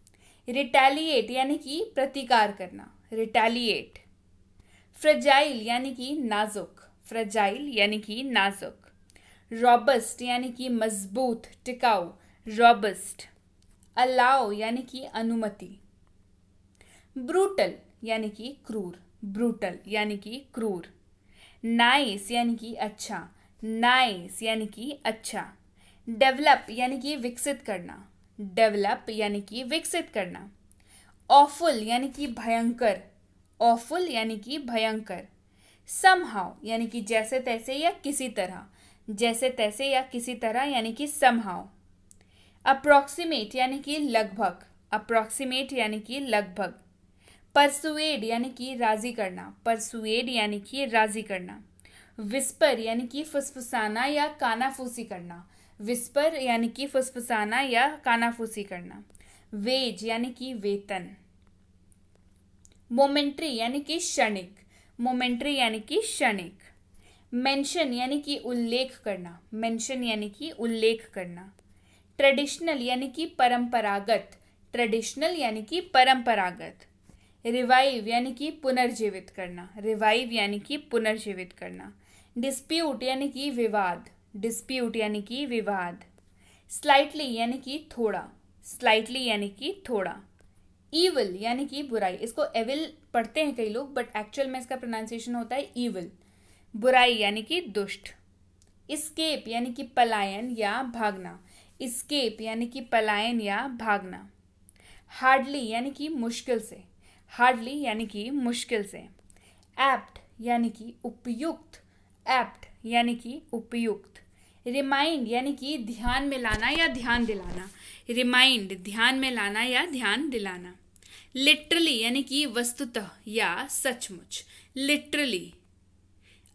रिटेलिएट यानी कि प्रतिकार करना। रिटेलिएट। फ्रेजाइल यानी कि नाजुक। फ्रेजाइल यानी कि नाजुक। रॉबस्ट यानी कि मजबूत, टिकाऊ। रॉबस्ट। अलाउ यानी कि अनुमति। ब्रूटल यानी कि क्रूर। ब्रूटल यानी कि क्रूर। नाइस यानी कि अच्छा। नाइस यानी कि अच्छा। डेवलप यानी कि विकसित करना। डेवलप यानी कि विकसित करना। ऑफुल यानी कि भयंकर। ऑफुल यानी कि भयंकर। समहाउ यानी कि जैसे तैसे या किसी तरह। जैसे तैसे या किसी तरह यानी कि समहाउ। अप्रोक्सीमेट यानी कि लगभग। अप्रोक्सीमेट यानी कि लगभग। परसुएड यानी कि राजी करना, परसुएड यानी कि राजी करना। विस्पर यानी कि फुसफुसाना या कानाफूसी करना, विस्पर यानी कि फुसफुसाना या कानाफूसी करना। वेज यानी कि वेतन। मोमेंट्री यानी कि क्षणिक, मोमेंट्री यानी कि क्षणिक। मेंशन यानी कि उल्लेख करना, मेंशन यानी कि उल्लेख करना। ट्रेडिशनल यानी कि परंपरागत, ट्रेडिशनल यानी कि परंपरागत। रिवाइव यानी कि पुनर्जीवित करना, रिवाइव यानी कि पुनर्जीवित करना। डिस्प्यूट यानी कि विवाद, डिस्प्यूट यानी कि विवाद। स्लाइटली यानी कि थोड़ा, स्लाइटली यानी कि थोड़ा। ईविल यानी कि बुराई, इसको एविल पढ़ते हैं कई लोग बट एक्चुअल में इसका प्रोनाउंसिएशन होता है ईविल, बुराई यानी कि दुष्ट। इस्केप यानी कि पलायन या भागना, इस्केप यानी कि पलायन या भागना। हार्डली यानी कि मुश्किल से, हार्डली यानी कि मुश्किल से। एप्ट यानी कि उपयुक्त, एप्ट यानी कि उपयुक्त। रिमाइंड यानी कि ध्यान में लाना या ध्यान दिलाना, रिमाइंड ध्यान में लाना या ध्यान दिलाना। लिटरली यानी कि वस्तुतः या सचमुच, लिटरली।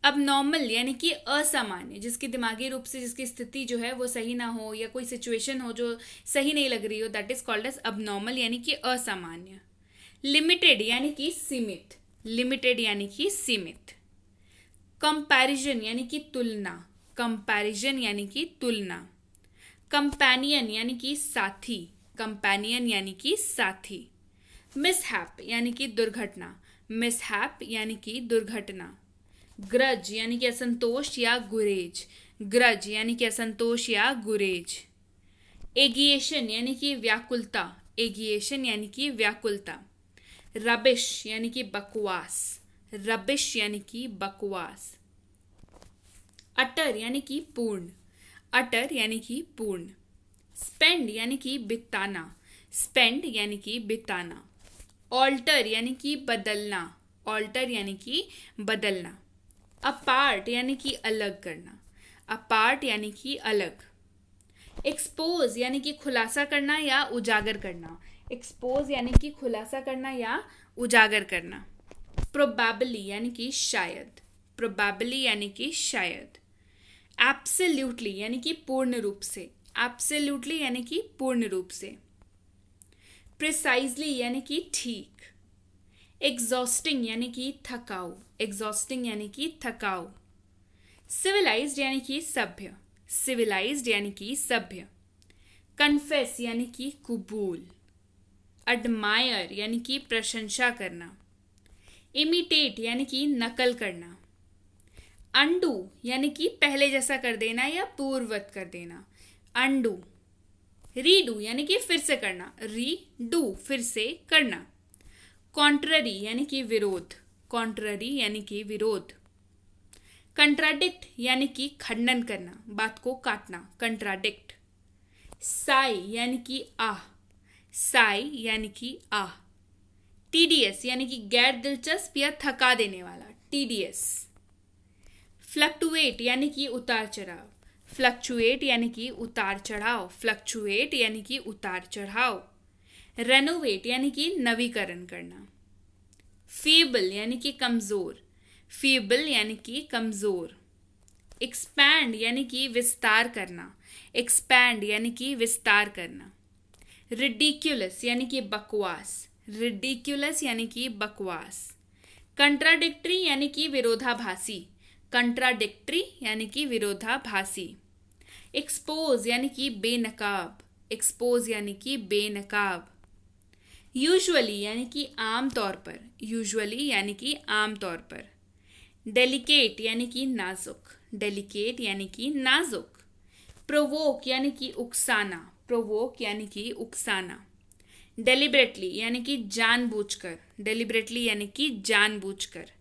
अबनॉर्मल यानी कि असामान्य, जिसकी दिमागी रूप से जिसकी स्थिति जो है वो सही ना हो या कोई सिचुएशन हो जो सही नहीं लग रही हो, that is called as abnormal यानी कि असामान्य। लिमिटेड यानी कि सीमित, लिमिटेड यानी कि सीमित। कंपैरिजन यानी कि तुलना, कंपैरिजन यानी कि तुलना। कंपेनियन यानी कि साथी, कंपेनियन यानी कि साथी। मिसहैप यानी कि दुर्घटना, मिसहैप यानी कि दुर्घटना। ग्रज यानी कि असंतोष या गुरेज, ग्रज यानी कि असंतोष या गुरेज। एगिएशन यानी कि व्याकुलता, एगिएशन यानी कि व्याकुलता। रबिश यानी कि बकवास, रबिश यानी कि बकवास। अटर यानी कि पूर्ण, अटर यानी कि पूर्ण। स्पेंड यानी कि बिताना, स्पेंड यानी कि बिताना। ऑल्टर यानी कि बदलना, ऑल्टर यानी कि बदलना। अपार्ट यानी कि अलग करना, अपार्ट यानी कि अलग। एक्सपोज यानी कि खुलासा करना या उजागर करना, एक्सपोज यानी कि खुलासा करना या उजागर करना। प्रोबेबली यानी कि शायद, प्रोबेबली यानी कि शायद। एब्सोल्युटली यानी कि पूर्ण रूप से, एब्सोल्युटली यानी कि पूर्ण रूप से। प्रिसाइजली यानी कि ठीक। एग्जॉस्टिंग यानी कि थकाऊ, एग्जॉस्टिंग यानी कि थकाऊ। सिविलाइज्ड यानी कि सभ्य, सिविलाइज्ड यानी कि सभ्य। कन्फेस यानी कि कबूल। एडमायर यानी कि प्रशंसा करना। इमिटेट यानी कि नकल करना। अंडू यानी कि पहले जैसा कर देना या पूर्ववत कर देना, अंडू। रीडू यानी कि फिर से करना, रीडू फिर से करना। कॉन्ट्ररी यानी कि विरोध, कॉन्ट्ररी यानी कि विरोध। कंट्राडिक्ट यानी कि खंडन करना, बात को काटना, कंट्राडिक्ट। साई यानी कि आह, साई यानी कि आह। टीडीएस यानी कि गैर दिलचस्प या थका देने वाला, टीडीएस। फ्लक्टुएट यानी कि उतार चढ़ाव, फ्लक्चुएट यानी कि उतार चढ़ाव, फ्लक्चुएट यानी कि उतार चढ़ाव। रेनोवेट यानी कि नवीकरण करना। फीबल यानी कि कमजोर, फीबल यानी कि कमजोर। एक्सपैंड यानी कि विस्तार करना, एक्सपैंड यानी कि विस्तार करना। रिडिक्युलस यानी कि बकवास, रिडिक्युलस यानी कि बकवास। कंट्राडिक्टरी यानी कि विरोधाभासी, कंट्राडिक्टरी यानी कि विरोधाभासी। एक्सपोज यानी कि बेनकाब, एक्सपोज यानी कि बेनकाब। यूजुअली यानी कि आम तौर पर, यूजुअली यानी कि आम तौर पर। डेलिकेट यानी कि नाजुक, डेलिकेट यानी कि नाजुक। प्रोवोक यानी कि उकसाना, प्रोवोक यानी कि उकसाना। डेलिबरेटली यानी कि जानबूझकर, डेलिबरेटली यानी कि जानबूझकर।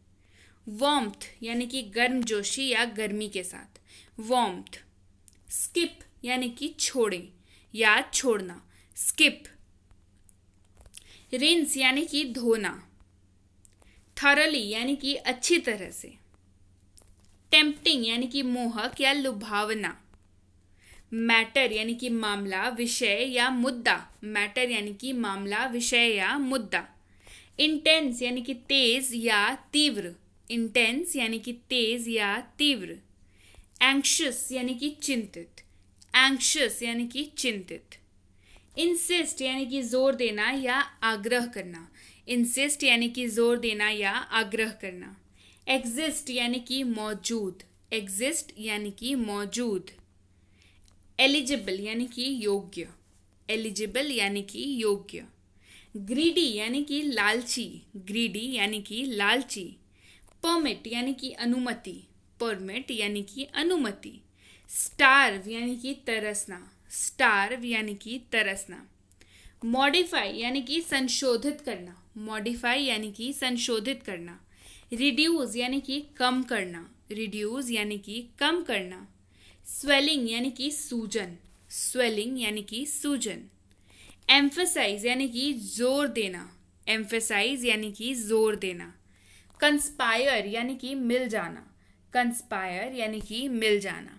वार्मथ यानी कि गर्मजोशी या गर्मी के साथ, वार्मथ। स्किप यानी कि छोड़ें या छोड़ना, स्किप। रिंस यानी कि धोना। थॉरली यानी कि अच्छी तरह से। टेम्पटिंग यानी कि मोहक या लुभावना। मैटर यानी कि मामला, विषय या मुद्दा, मैटर यानी कि मामला, विषय या मुद्दा। इंटेंस यानी कि तेज या तीव्र, इंटेंस यानी कि तेज या तीव्र। एंक्शियस यानी कि चिंतित, एंक्शियस यानी कि चिंतित। इंसिस्ट यानी कि जोर देना या आग्रह करना, इंसिस्ट यानी कि जोर देना या आग्रह करना। एग्जिस्ट यानी कि मौजूद, एग्जिस्ट यानी कि मौजूद। एलिजिबल यानी कि योग्य, एलिजिबल यानी कि योग्य। ग्रीडी यानी कि लालची, ग्रीडी यानी कि लालची। परमिट यानी कि अनुमति, परमिट यानी कि अनुमति। स्टार्व यानी कि तरसना, स्टार्व यानी कि तरसना। मॉडिफाई यानी कि संशोधित करना, मॉडिफाई यानी कि संशोधित करना। रिड्यूस यानी कि कम करना, रिड्यूस यानी कि कम करना। स्वेलिंग यानी कि सूजन, स्वेलिंग यानी कि सूजन। एम्फेसाइज यानी कि जोर देना, एम्फेसाइज यानी कि जोर देना। कंस्पायर यानी कि मिल जाना, कंस्पायर यानी कि मिल जाना।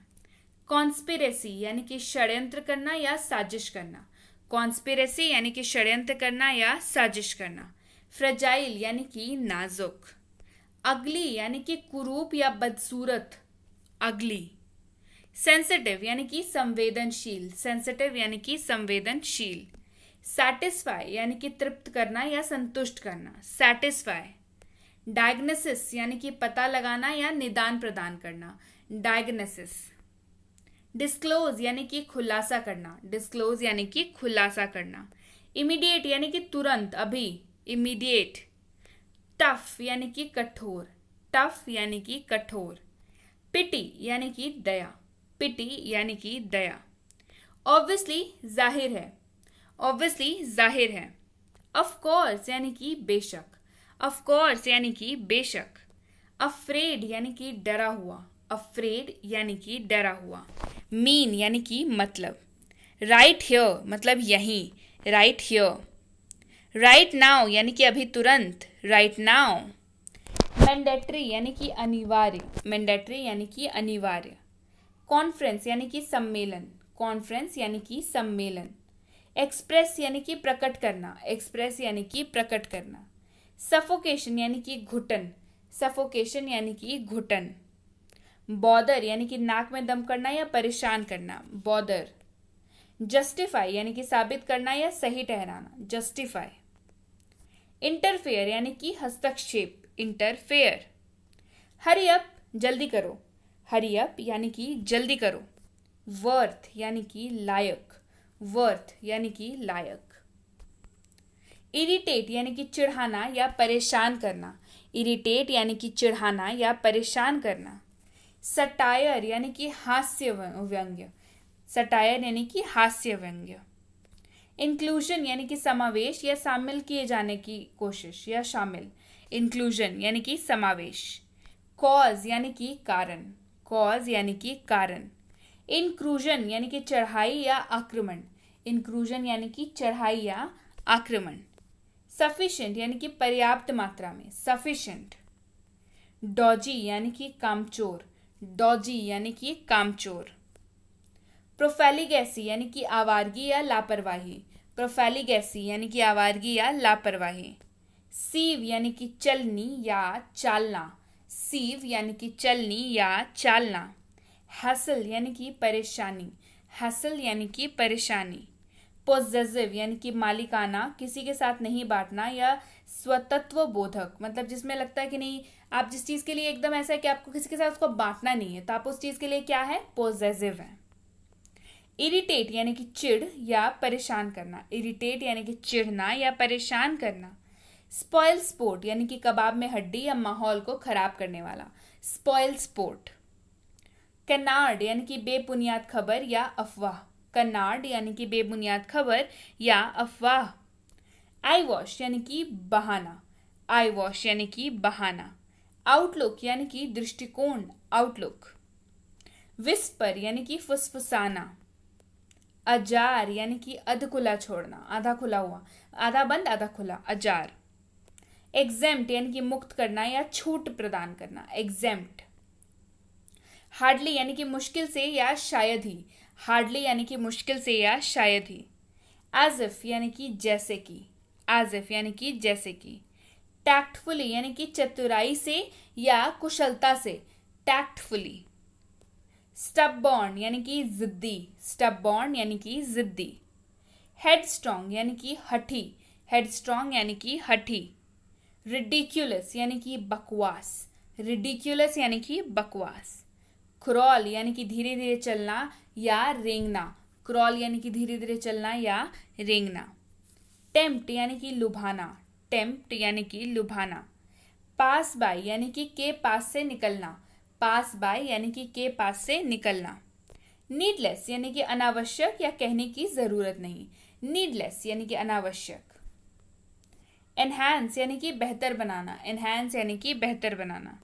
कॉन्स्पिरेसी यानी कि षड्यंत्र करना या साजिश करना, कॉन्स्पिरेसी यानी कि षड्यंत्र करना या साजिश करना। फ्रेजाइल यानी कि नाजुक। अगली यानी कि कुरूप या बदसूरत, अगली। सेंसिटिव यानी कि संवेदनशील, सेंसिटिव यानी कि संवेदनशील। सैटिस्फाई यानी कि तृप्त करना या संतुष्ट करना, सैटिस्फाई। डायग्नोसिस यानी कि पता लगाना या निदान प्रदान करना, डायग्नोसिस। डिस्क्लोज यानी कि खुलासा करना, डिस्क्लोज यानी कि खुलासा करना। इमीडिएट यानी कि तुरंत, अभी, इमीडिएट। टफ यानी कि कठोर, टफ यानी कि कठोर। पिटी यानी कि दया, पिटी यानी कि दया। ऑब्वियसली जाहिर है, ऑब्वियसली जाहिर है। ऑफ कोर्स यानी कि बेशक, ऑफ कोर्स यानी कि बेशक। अफ्रेड यानी कि डरा हुआ, अफ्रेड यानी कि डरा हुआ। मीन यानी कि मतलब। राइट हियर मतलब यहीं, राइट हियर। राइट नाउ यानी कि अभी तुरंत, राइट नाउ। मैंडेटरी यानी कि अनिवार्य, मैंडेटरी यानी कि अनिवार्य। कॉन्फ्रेंस यानी कि सम्मेलन, कॉन्फ्रेंस यानी कि सम्मेलन। एक्सप्रेस यानी कि प्रकट करना, एक्सप्रेस यानी कि प्रकट करना। सफोकेशन यानी कि घुटन, सफोकेशन यानी कि घुटन। बॉदर यानी कि नाक में दम करना या परेशान करना, बॉदर। जस्टिफाई यानी कि साबित करना या सही ठहराना, जस्टिफाई। इंटरफेयर यानी कि हस्तक्षेप, इंटरफेयर। हरी अप जल्दी करो, हरी अप यानी कि जल्दी करो। वर्थ यानी कि लायक, वर्थ यानी कि लायक। इरिटेट यानी कि चिढ़ाना या परेशान करना, इरिटेट यानी कि चिढ़ाना या परेशान करना। सटायर यानी कि हास्य व्यंग्य, सटायर यानी कि हास्य व्यंग्य। इंक्लूजन यानी कि समावेश या शामिल किए जाने की कोशिश या शामिल, इंक्लूजन यानी कि समावेश। कॉज यानी कि कारण, कॉज यानी कि कारण। इंक्रूजन यानी कि चढ़ाई या आक्रमण, इंक्रूजन यानी कि चढ़ाई या आक्रमण। सफिशिएंट यानी कि पर्याप्त मात्रा में, सफिशिएंट। डॉजी यानी कि कामचोर, डॉजी यानी कि कामचोर। प्रोफेलिगेसी यानी कि आवारगी या लापरवाही, प्रोफेलिगेसी यानी कि आवारगी या लापरवाही। सीव यानी कि चलनी या चालना, सीव यानी कि चलनी या चालना। हैसल यानी कि परेशानी, हैसल यानी कि परेशानी। पोजेसिव यानी कि मालिकाना, किसी के साथ नहीं बांटना या स्वतत्व बोधक, मतलब जिसमें लगता है कि नहीं, आप जिस चीज़ के लिए एकदम ऐसा है कि आपको किसी के साथ उसको बांटना नहीं है, तो आप उस चीज़ के लिए क्या है, पोजेसिव है। इरिटेट यानी कि चिढ़ या परेशान करना, इरिटेट यानी कि चिढ़ना या परेशान करना। स्पॉइल स्पोर्ट यानी कि कबाब में हड्डी या माहौल को खराब करने वाला, स्पॉइल स्पोर्ट। कनार्ड यानी कि बेबुनियाद खबर या अफवाह, कनार्ड यानी कि बेबुनियाद खबर या अफवाह। आई वॉश यानी कि बहाना, आई वॉश यानी कि बहाना। आउटलुक यानी कि दृष्टिकोण, आउटलुक। विस्पर यानी कि फुसफुसाना। अजार यानी कि अध खुला छोड़ना, आधा खुला हुआ, आधा बंद आधा खुला, अजार। एग्जेम्प्ट यानी कि मुक्त करना या छूट प्रदान करना, एग्जेम्प्ट। हार्डली यानी कि मुश्किल से या शायद ही, हार्डली यानी कि मुश्किल से या शायद ही। एज इफ यानी कि जैसे कि, एज इफ यानी कि जैसे कि। टैक्टफुली यानी कि चतुराई से या कुशलता से, टैक्टफुली। स्टबबॉर्न यानी कि जिद्दी, स्टबबॉर्न यानी कि जिद्दी। हेडस्ट्रॉन्ग यानी कि हठी, हेडस्ट्रॉन्ग यानी कि हठी। रिडिक्यूलस यानी कि बकवास, रिडिक्यूलस यानी कि बकवास। क्रॉल यानी कि धीरे धीरे चलना या रेंगना, क्रॉल यानी कि धीरे धीरे चलना या रेंगना। टेम्प्ट यानी कि लुभाना, टेम्प्ट यानी कि लुभाना। पास बाय यानी कि के पास से निकलना, पास बाय यानी कि के पास से निकलना। नीडलेस यानी कि अनावश्यक या कहने की जरूरत नहीं, नीडलेस यानी कि अनावश्यक। एनहांस यानी कि बेहतर बनाना, एनहांस यानी कि बेहतर बनाना।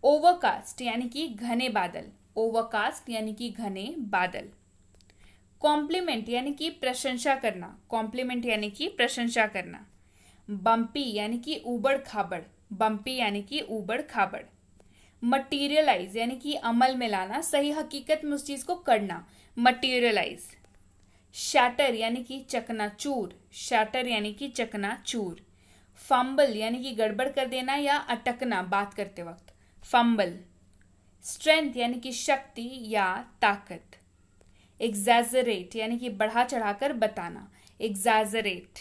ओवरकास्ट यानी कि घने बादल, ओवरकास्ट यानी कि घने बादल। कॉम्प्लीमेंट यानी कि प्रशंसा करना, कॉम्प्लीमेंट यानी कि प्रशंसा करना। बम्पी यानी कि ऊबड़ खाबड़, बम्पी यानी कि ऊबड़ खाबड़। मटीरियलाइज यानी कि अमल में लाना, सही हकीकत में उस चीज को करना, मटीरियलाइज। शैटर यानी कि चकनाचूर, शैटर यानी कि चकनाचूर। फंबल यानी कि गड़बड़ कर देना या अटकना बात करते वक्त, फंबल। स्ट्रेंथ यानी कि शक्ति या ताकत। एग्जैजरेट यानी कि बढ़ा चढ़ाकर बताना, एग्जैजरेट।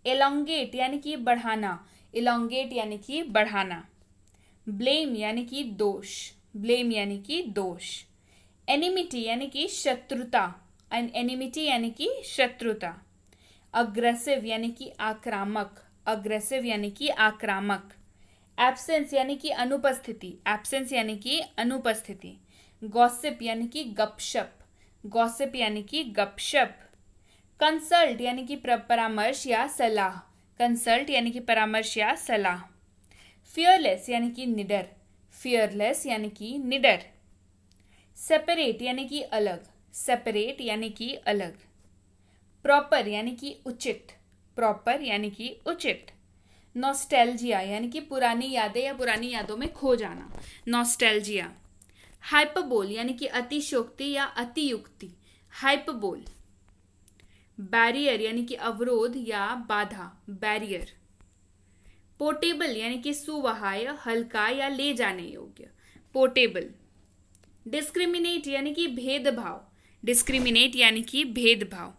एलोंगेट यानी कि बढ़ाना, एलोंगेट यानी कि बढ़ाना। ब्लेम यानी कि दोष, ब्लेम यानी कि दोष। एनिमिटी यानी कि शत्रुता, एनिमिटी यानी कि शत्रुता। अग्रेसिव यानी कि आक्रामक, अग्रेसिव यानी कि आक्रामक। एब्सेंस यानी कि अनुपस्थिति, एब्सेंस यानी कि अनुपस्थिति। गॉसिप यानी कि गपशप, गॉसिप यानी कि गपशप। कंसल्ट यानी कि परामर्श या सलाह, कंसल्ट यानी कि परामर्श या सलाह। फियरलेस यानी कि निडर, फियरलेस यानी कि निडर। सेपरेट यानी कि अलग, सेपरेट यानी कि अलग। प्रॉपर यानी कि उचित, प्रॉपर यानी कि उचित। नॉस्टैल्जिया यानी कि पुरानी यादें या पुरानी यादों में खो जाना, नॉस्टैल्जिया। हाइपरबोल यानी कि अतिशयोक्ति या अतियुक्ति, हाइपरबोल। बैरियर यानी कि अवरोध या बाधा, बैरियर। पोर्टेबल यानी कि सुवाह्य, हल्का या ले जाने योग्य, पोर्टेबल। डिस्क्रिमिनेट यानी कि भेदभाव, डिस्क्रिमिनेट यानी कि भेदभाव।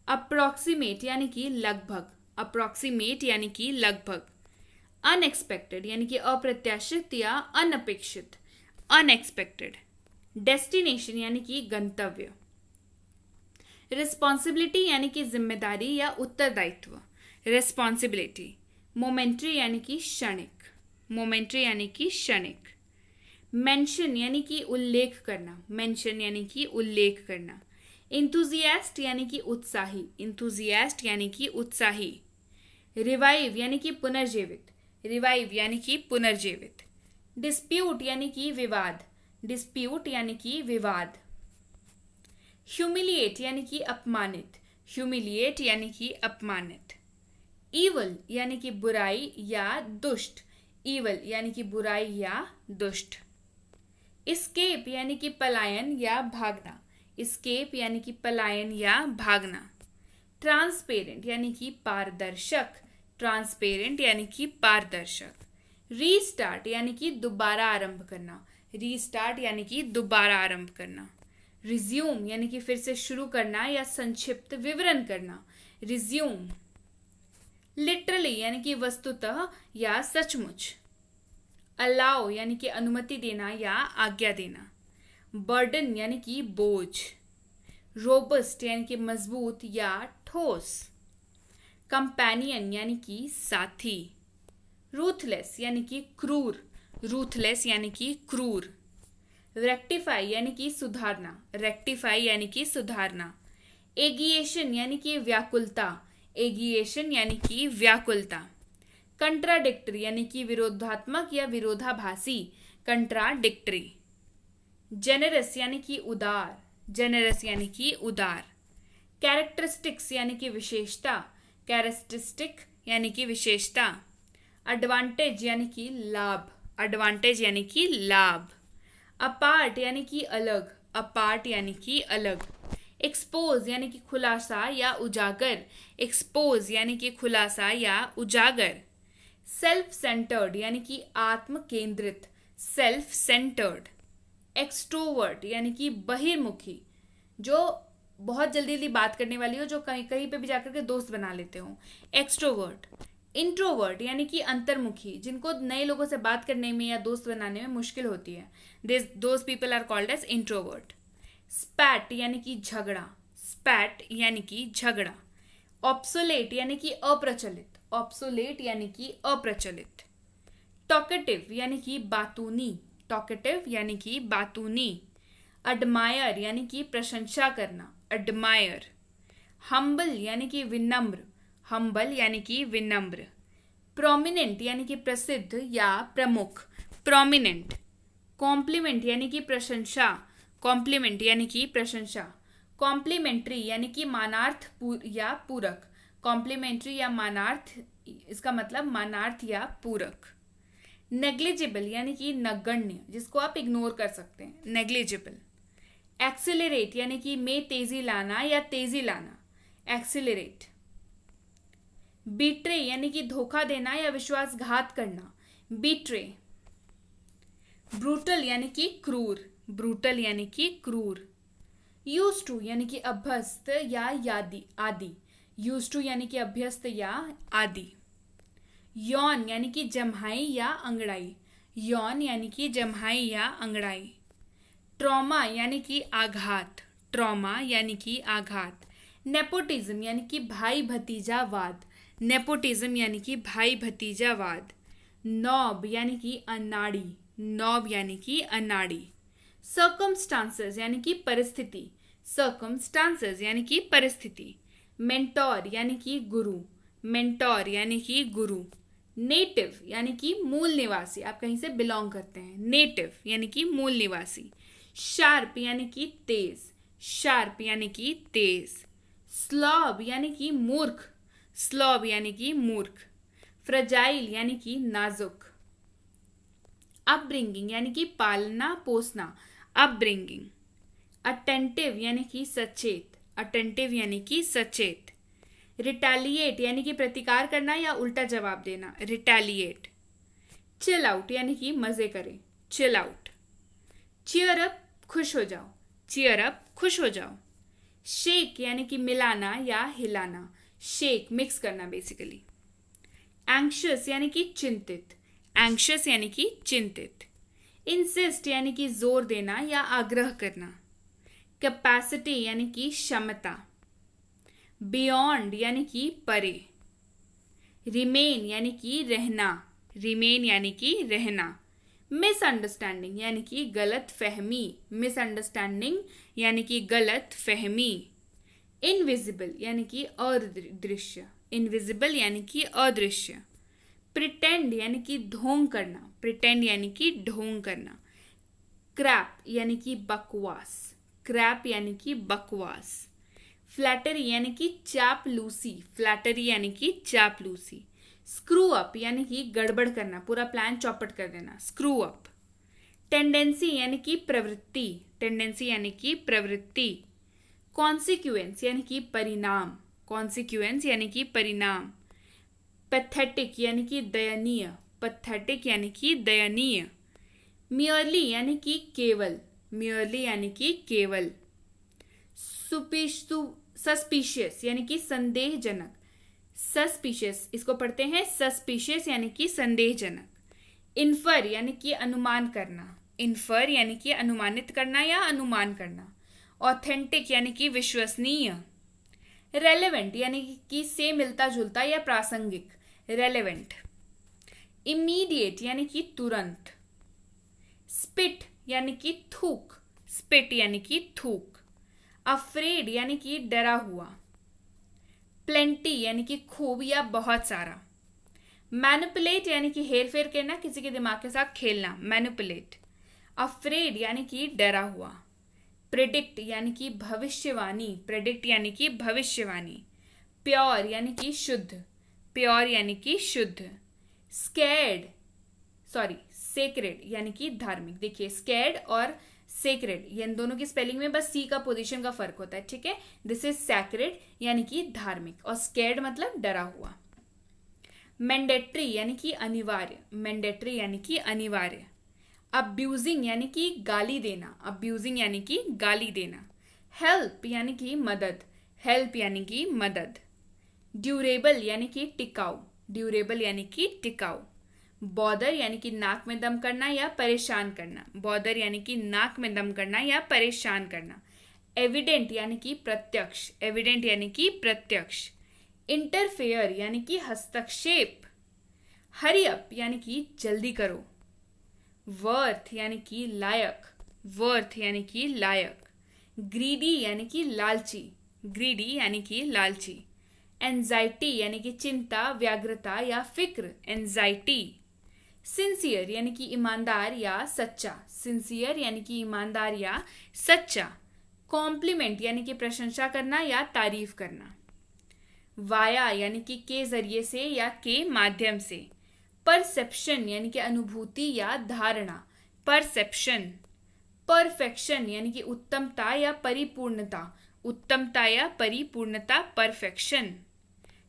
अप्रॉक्सीमेट यानी कि लगभग, अप्रॉक्सीमेट यानी कि लगभग। अनएक्सपेक्टेड यानी कि अप्रत्याशित या अनपेक्षित, अनएक्सपेक्टेड। डेस्टिनेशन यानी कि गंतव्य। रिस्पॉन्सिबिलिटी यानी कि जिम्मेदारी या उत्तरदायित्व, रिस्पॉन्सिबिलिटी। मोमेंट्री यानी कि क्षणिक, मोमेंट्री यानी कि क्षणिक। मेंशन यानी कि उल्लेख करना, मेंशन यानी कि उल्लेख करना। इंथुजियास्ट यानी कि उत्साही, इंथुजियास्ट यानी कि उत्साही। रिवाइव यानी कि पुनर्जीवित, रिवाइव यानी कि पुनर्जीवित। डिस्प्यूट यानी कि विवाद, डिस्प्यूट यानी कि विवाद। ह्यूमिलिएट यानी कि अपमानित, ह्यूमिलिएट यानी कि अपमानित। ईवल यानी कि बुराई या दुष्ट, ईवल यानी कि बुराई या दुष्ट। एस्केप यानी कि पलायन या भागना, एस्केप यानी कि पलायन या भागना। ट्रांसपेरेंट यानी कि पारदर्शक, ट्रांसपेरेंट यानी कि पारदर्शक। रीस्टार्ट यानी कि दोबारा आरंभ करना, रीस्टार्ट यानी कि दोबारा आरंभ करना। रिज्यूम यानी कि फिर से शुरू करना या संक्षिप्त विवरण करना, रिज्यूम। लिटरली यानी कि वस्तुतः या सचमुच। अलाउ यानी कि अनुमति देना या आज्ञा देना। बर्डन यानी कि बोझ। रोबस्ट यानी कि मजबूत या ठोस। कंपेनियन यानी कि साथी। रूथलेस यानी कि क्रूर, रूथलेस यानी कि क्रूर। रेक्टिफाई यानी कि सुधारना, रेक्टिफाई यानी कि सुधारना। एगिएशन यानी कि व्याकुलता, एगिएशन यानी कि व्याकुलता। कंट्राडिक्टरी यानी कि विरोधात्मक या विरोधाभासी, कंट्राडिक्टरी। जेनरस यानी कि उदार, जेनरस यानी कि उदार। कैरेक्टरिस्टिक्स यानी कि विशेषता, कैरेक्टरिस्टिक यानी कि विशेषता। एडवांटेज यानी कि लाभ, एडवांटेज यानी कि लाभ। अपार्ट यानी कि अलग, अपार्ट यानी कि अलग। एक्सपोज यानी कि खुलासा या उजागर, एक्सपोज यानी कि खुलासा या उजागर। सेल्फ सेंटर्ड यानी कि आत्म केंद्रित, सेल्फ सेंटर्ड। एक्सट्रोवर्ट यानी कि बहिर्मुखी, जो बहुत जल्दी जल्दी बात करने वाली हो, जो कहीं कहीं पे भी जाकर के दोस्त बना लेते हो, एक्सट्रोवर्ट। इंट्रोवर्ट यानी कि अंतर्मुखी, जिनको नए लोगों से बात करने में या दोस्त बनाने में मुश्किल होती है, those people are called as introvert. Spat यानी कि झगड़ा, स्पैट यानी कि झगड़ा। ऑब्सोलेट यानी कि अप्रचलित, ऑब्सोलेट यानी कि अप्रचलित। टॉकेटिव यानी कि बातूनी, टॉकेटिव यानी कि बातूनी। एडमायर यानी कि प्रशंसा करना, एडमायर। हम्बल यानी कि विनम्र, हम्बल यानी कि विनम्र। प्रोमिनेंट यानी कि प्रसिद्ध या प्रमुख, प्रोमिनेंट। कॉम्प्लीमेंट यानी कि प्रशंसा, कॉम्प्लीमेंट यानी कि प्रशंसा। कॉम्प्लीमेंट्री यानी कि मानार्थ या पूरक, कॉम्प्लीमेंट्री या मानार्थ, इसका मतलब मानार्थ या पूरक। नेग्लिजिबल यानी कि नगण्य, जिसको आप इग्नोर कर सकते हैं, नेग्लिजिबल। एक्सिलरेट यानी कि में तेजी लाना या तेजी लाना, एक्सिलरेट। बीट्रे यानी कि धोखा देना या विश्वासघात करना, बीट्रे। ब्रूटल यानी कि क्रूर, ब्रूटल यानी कि क्रूर। यूज टू यानी कि अभ्यस्त या आदि, यूज टू यानी कि अभ्यस्त या आदि। यौन यानी कि जम्हाई या अंगड़ाई, यौन यानी कि जम्हाई या अंगड़ाई। ट्रॉमा यानी कि आघात, ट्रॉमा यानी कि आघात। नेपोटिज्म यानी कि भाई भतीजावाद, नेपोटिज्म यानी कि भाई भतीजावाद। नॉब यानी कि अनाड़ी, नॉब यानी कि अनाड़ी। सर्कमस्टांसेस यानी कि परिस्थिति, सर्कमस्टांसेस यानी कि परिस्थिति। मेंटोर यानी कि गुरु, मेंटोर यानी कि गुरु। नेटिव यानी कि मूल निवासी, आप कहीं से बिलोंग करते हैं, नेटिव यानी कि मूल निवासी। शार्प यानी कि तेज, शार्प यानी कि तेज। स्लॉब यानी कि मूर्ख, स्लॉब यानी कि मूर्ख। फ्रजाइल यानी कि नाजुक। अपब्रिंगिंग यानी कि पालना पोसना, अपब्रिंगिंग। अटेंटिव यानी कि सचेत, अटेंटिव यानी कि सचेत। रिटेलिएट यानी कि प्रतिकार करना या उल्टा जवाब देना, रिटेलिएट। चिल आउट यानी कि मजे करें, चिल आउट। चीयर अप खुश हो जाओ, चीयर अप खुश हो जाओ। शेक यानी कि मिलाना या हिलाना, शेक मिक्स करना बेसिकली। एंग्शियस यानी कि चिंतित, एंग्शियस यानी कि चिंतित। इंसिस्ट यानी कि जोर देना या आग्रह करना। कैपेसिटी यानी कि क्षमता। बियॉन्ड यानी कि परे। रिमेन यानी कि रहना, रिमेन यानी कि रहना। मिसअंडरस्टैंडिंग यानी कि गलत फहमी, मिसअंडरस्टैंडिंग यानी कि गलत फहमी। इनविजिबल यानी कि अदृश्य, इनविजिबल यानी कि अदृश्य। प्रिटेंड यानी कि ढोंग करना, प्रिटेंड यानी कि ढोंग करना। क्रैप यानी कि बकवास, क्रैप यानी कि बकवास। फ्लैटरी यानी कि चापलूसी, फ्लैटरी यानी कि चापलूसी। स्क्रू अप यानी कि गड़बड़ करना, पूरा प्लान चौपट कर देना, स्क्रू अप। टेंडेंसी यानी कि प्रवृत्ति, टेंडेंसी यानी कि प्रवृत्ति। कॉन्सिक्वेंस यानी कि परिणाम, कॉन्सिक्वेंस यानी कि परिणाम। पैथेटिक यानी कि दयनीय, पैथेटिक यानी कि दयनीय। मियरली यानी कि केवल, मियरली यानी कि केवल। सस्पिशियस यानी कि संदेहजनक, सस्पिशियस इसको पढ़ते हैं सस्पिशियस यानी कि संदेहजनक। इन्फर यानी कि अनुमान करना, इन्फर यानी कि अनुमानित करना या अनुमान करना। ऑथेंटिक यानी कि विश्वसनीय। रेलेवेंट यानी कि से मिलता जुलता या प्रासंगिक, रेलेवेंट। इमीडिएट यानी कि तुरंत। स्पिट यानी कि थूक, स्पिट यानी कि थूक। अफ्रेड यानी कि डरा हुआ। प्लेंटी यानी कि खूब या बहुत सारा। मैनिपुलेट यानी कि हेर फेर करना, किसी के दिमाग के साथ खेलना, मैनिपुलेट। अफ्रेड यानी कि डरा हुआ। प्रेडिक्ट यानी कि भविष्यवाणी, प्रेडिक्ट यानी कि भविष्यवाणी। प्योर यानी कि शुद्ध, प्योर यानी कि शुद्ध। स्कैर्ड सेक्रेड यानी कि धार्मिक। देखिए स्कैर्ड और सेक्रेड, ये इन दोनों की स्पेलिंग में बस सी का पोजीशन का फर्क होता है, ठीक है। दिस इज सैक्रेड यानी कि धार्मिक, और स्कैर्ड मतलब डरा हुआ। मैंडेटरी यानी कि अनिवार्य, मैंडेटरी यानी कि अनिवार्य। अब्यूजिंग यानी कि गाली देना, अब्यूजिंग यानी कि गाली देना। हेल्प यानी कि मदद, हेल्प यानी कि मदद। ड्यूरेबल यानी कि टिकाऊ, ड्यूरेबल यानी कि टिकाऊ। बॉदर यानी कि नाक में दम करना या परेशान करना, बॉदर यानी कि नाक में दम करना या परेशान करना। एविडेंट यानी कि प्रत्यक्ष, एविडेंट यानी कि प्रत्यक्ष। इंटरफेयर यानी कि हस्तक्षेप। हरी अप यानी कि जल्दी करो। वर्थ यानी कि लायक, वर्थ यानी कि लायक। ग्रीडी यानी कि लालची, ग्रीडी यानी कि लालची। एंजाइटी यानी कि चिंता, व्याग्रता या फिक्र, एंजाइटी। सिंसियर यानी कि ईमानदार या सच्चा, सिंसियर यानी कि ईमानदार या सच्चा। कॉम्प्लीमेंट यानी कि प्रशंसा करना या तारीफ करना। वाया यानी कि के जरिए से या के माध्यम से। परसेप्शन यानी कि अनुभूति या धारणा, परसेप्शन। परफेक्शन यानी कि उत्तमता या परिपूर्णता, उत्तमता या परिपूर्णता, परफेक्शन।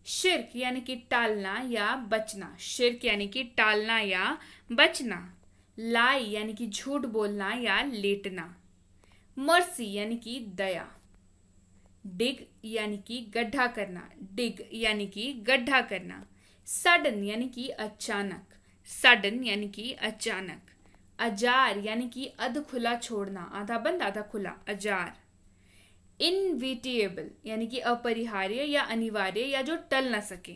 शिर्क यानी कि टालना या बचना, शिर्क यानी कि टालना या बचना। लाई यानी कि झूठ बोलना या लेटना। मर्सी यानी कि दया। डिग यानी कि गड्ढा करना, डिग यानी कि गड्ढा करना। सडन यानी कि अचानक, सडन यानी कि अचानक। अजार यानी कि अध खुला छोड़ना, आधा बंद आधा खुला, अजार। इनविटेबल यानी कि अपरिहार्य या अनिवार्य या जो टल न सके।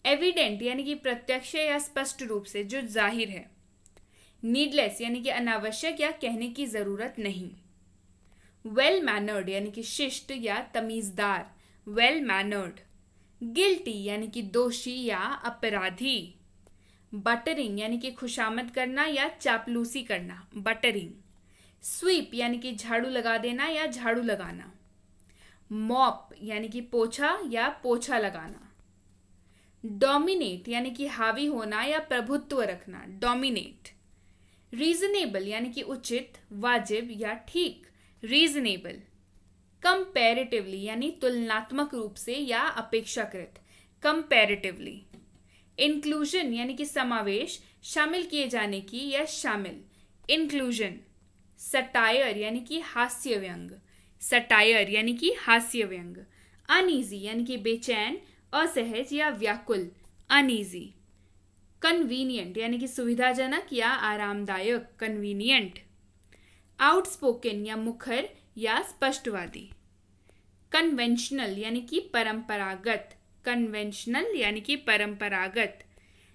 एविडेंट यानी कि प्रत्यक्ष या स्पष्ट रूप से जो जाहिर है। नीडलेस यानी कि अनावश्यक या कहने की जरूरत नहीं। वेल मैनर्ड यानी कि शिष्ट या तमीजदार, वेल मैनर्ड। गिल्टी यानी कि दोषी या अपराधी। बटरिंग यानी कि खुशामद करना या चापलूसी करना, बटरिंग। स्वीप यानी कि झाड़ू लगा देना या झाड़ू लगाना। मॉप यानी कि पोछा या पोछा लगाना। डोमिनेट यानी कि हावी होना या प्रभुत्व रखना, डोमिनेट। रीजनेबल यानी कि उचित, वाजिब या ठीक, रीजनेबल। कंपैरेटिवली यानी तुलनात्मक रूप से या अपेक्षाकृत, कंपैरेटिवली। इंक्लूजन यानी कि समावेश, शामिल किए जाने की या शामिल, इंक्लूजन। सटायर यानी कि हास्य व्यंग, सटायर यानी कि हास्य व्यंग। अनईजी यानी कि बेचैन, असहज या व्याकुल, अनईजी। कन्वीनियंट यानी कि सुविधाजनक या आरामदायक, कन्वीनियंट। आउटस्पोकन या मुखर या स्पष्टवादी। कन्वेंशनल यानी कि परंपरागत, कन्वेंशनल यानी कि परंपरागत।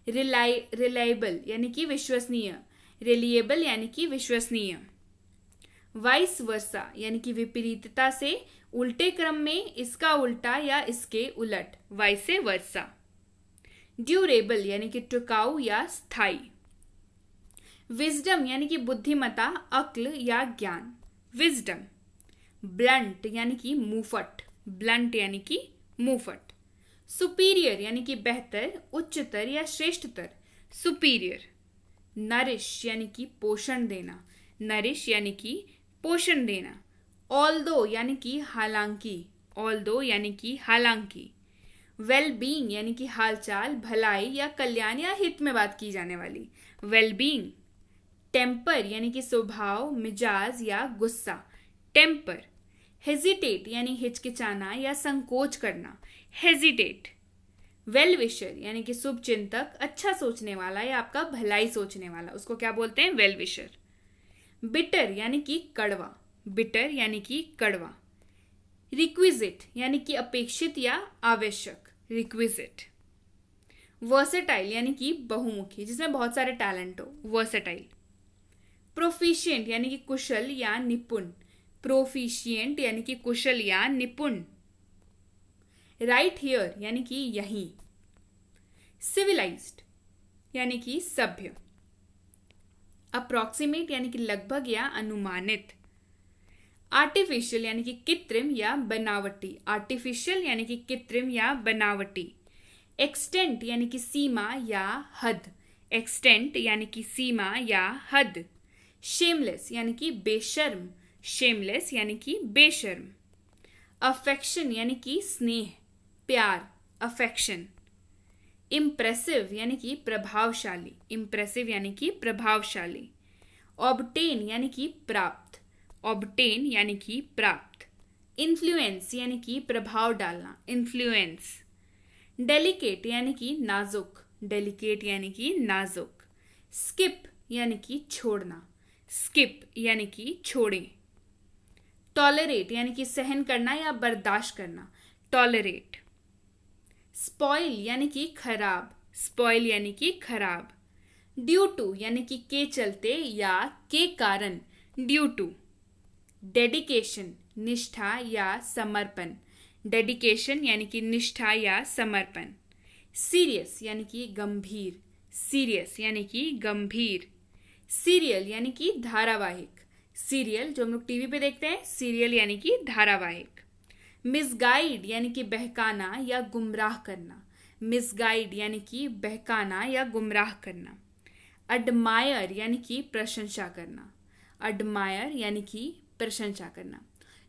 रिलायबल यानी कि विश्वसनीय, रिलिएबल यानी कि विश्वसनीय। वाइस वर्सा यानी कि विपरीतता से, उल्टे क्रम में, इसका उल्टा या इसके उलट, वाइस वर्सा। ड्यूरेबल यानी कि टिकाऊ या स्थायी। विजडम यानी कि बुद्धिमता, अक्ल या ज्ञान, विजडम। ब्लंट यानी कि मुंहफट, ब्लंट यानी कि मुंहफट। सुपीरियर यानी कि बेहतर, उच्चतर या श्रेष्ठतर, सुपीरियर। नरिश यानी कि पोषण देना, नरिश यानी कि पोषण देना। ऑल्दो यानी कि हालांकि, ऑल्दो यानी कि हालांकि। वेल बीइंग यानी कि हालचाल, भलाई या कल्याण या हित में बात की जाने वाली, वेल बीइंग। टेम्पर यानी कि स्वभाव, मिजाज या गुस्सा, टेम्पर। हेजिटेट यानी हिचकिचाना या संकोच करना, हेजिटेट। वेल विशर यानी कि शुभ चिंतक, अच्छा सोचने वाला या आपका भलाई सोचने वाला, उसको क्या बोलते हैं, वेल विशर। बिटर यानी कि कड़वा, बिटर यानी कि कड़वा। रिक्विजिट यानी कि अपेक्षित या आवश्यक, रिक्विजिट। वर्सेटाइल यानी कि बहुमुखी, जिसमें बहुत सारे टैलेंट हो, वर्सेटाइल। प्रोफिशिएंट यानी कि कुशल या निपुण, प्रोफिशिएंट यानी कि कुशल या निपुण। राइट हियर यानी कि यहीं। सिविलाइज्ड यानी कि सभ्य। अप्रॉक्सीमेट यानी कि लगभग या अनुमानित। आर्टिफिशियल यानी कि कृत्रिम या बनावटी, आर्टिफिशियल यानी कि कृत्रिम या बनावटी। एक्सटेंट यानी कि सीमा या हद, एक्सटेंट यानी कि सीमा या हद। शेमलेस यानी कि बेशर्म, शेमलेस यानी कि बेशर्म। अफेक्शन यानी कि स्नेह, प्यार, अफेक्शन। इम्प्रेसिव यानी कि प्रभावशाली, इम्प्रेसिव यानी कि प्रभावशाली। ऑब्टेन यानी कि प्राप्त, ऑब्टेन यानी कि प्राप्त। इन्फ्लुएंस यानी कि प्रभाव डालना, इन्फ्लुएंस। डेलिकेट यानी कि नाजुक, डेलिकेट यानी कि नाजुक। स्किप यानी कि छोड़ना, स्किप यानी कि छोड़ें। टॉलरेट यानी कि सहन करना या बर्दाश्त करना, टॉलरेट। स्पॉइल यानी कि खराब, स्पॉइल यानी कि खराब। ड्यू टू यानी कि के चलते या के कारण, ड्यू टू। डेडिकेशन निष्ठा या समर्पण, डेडिकेशन यानी कि निष्ठा या समर्पण। सीरियस यानी कि गंभीर, सीरियस यानी कि गंभीर। सीरियल यानी कि धारावाहिक, सीरियल जो हम लोग टीवी पे देखते हैं, सीरियल यानी कि धारावाहिक। मिसगाइड यानी कि बहकाना या गुमराह करना, मिसगाइड यानी कि बहकाना या गुमराह करना। एडमायर यानी कि प्रशंसा करना, एडमायर यानी कि प्रशंसा करना।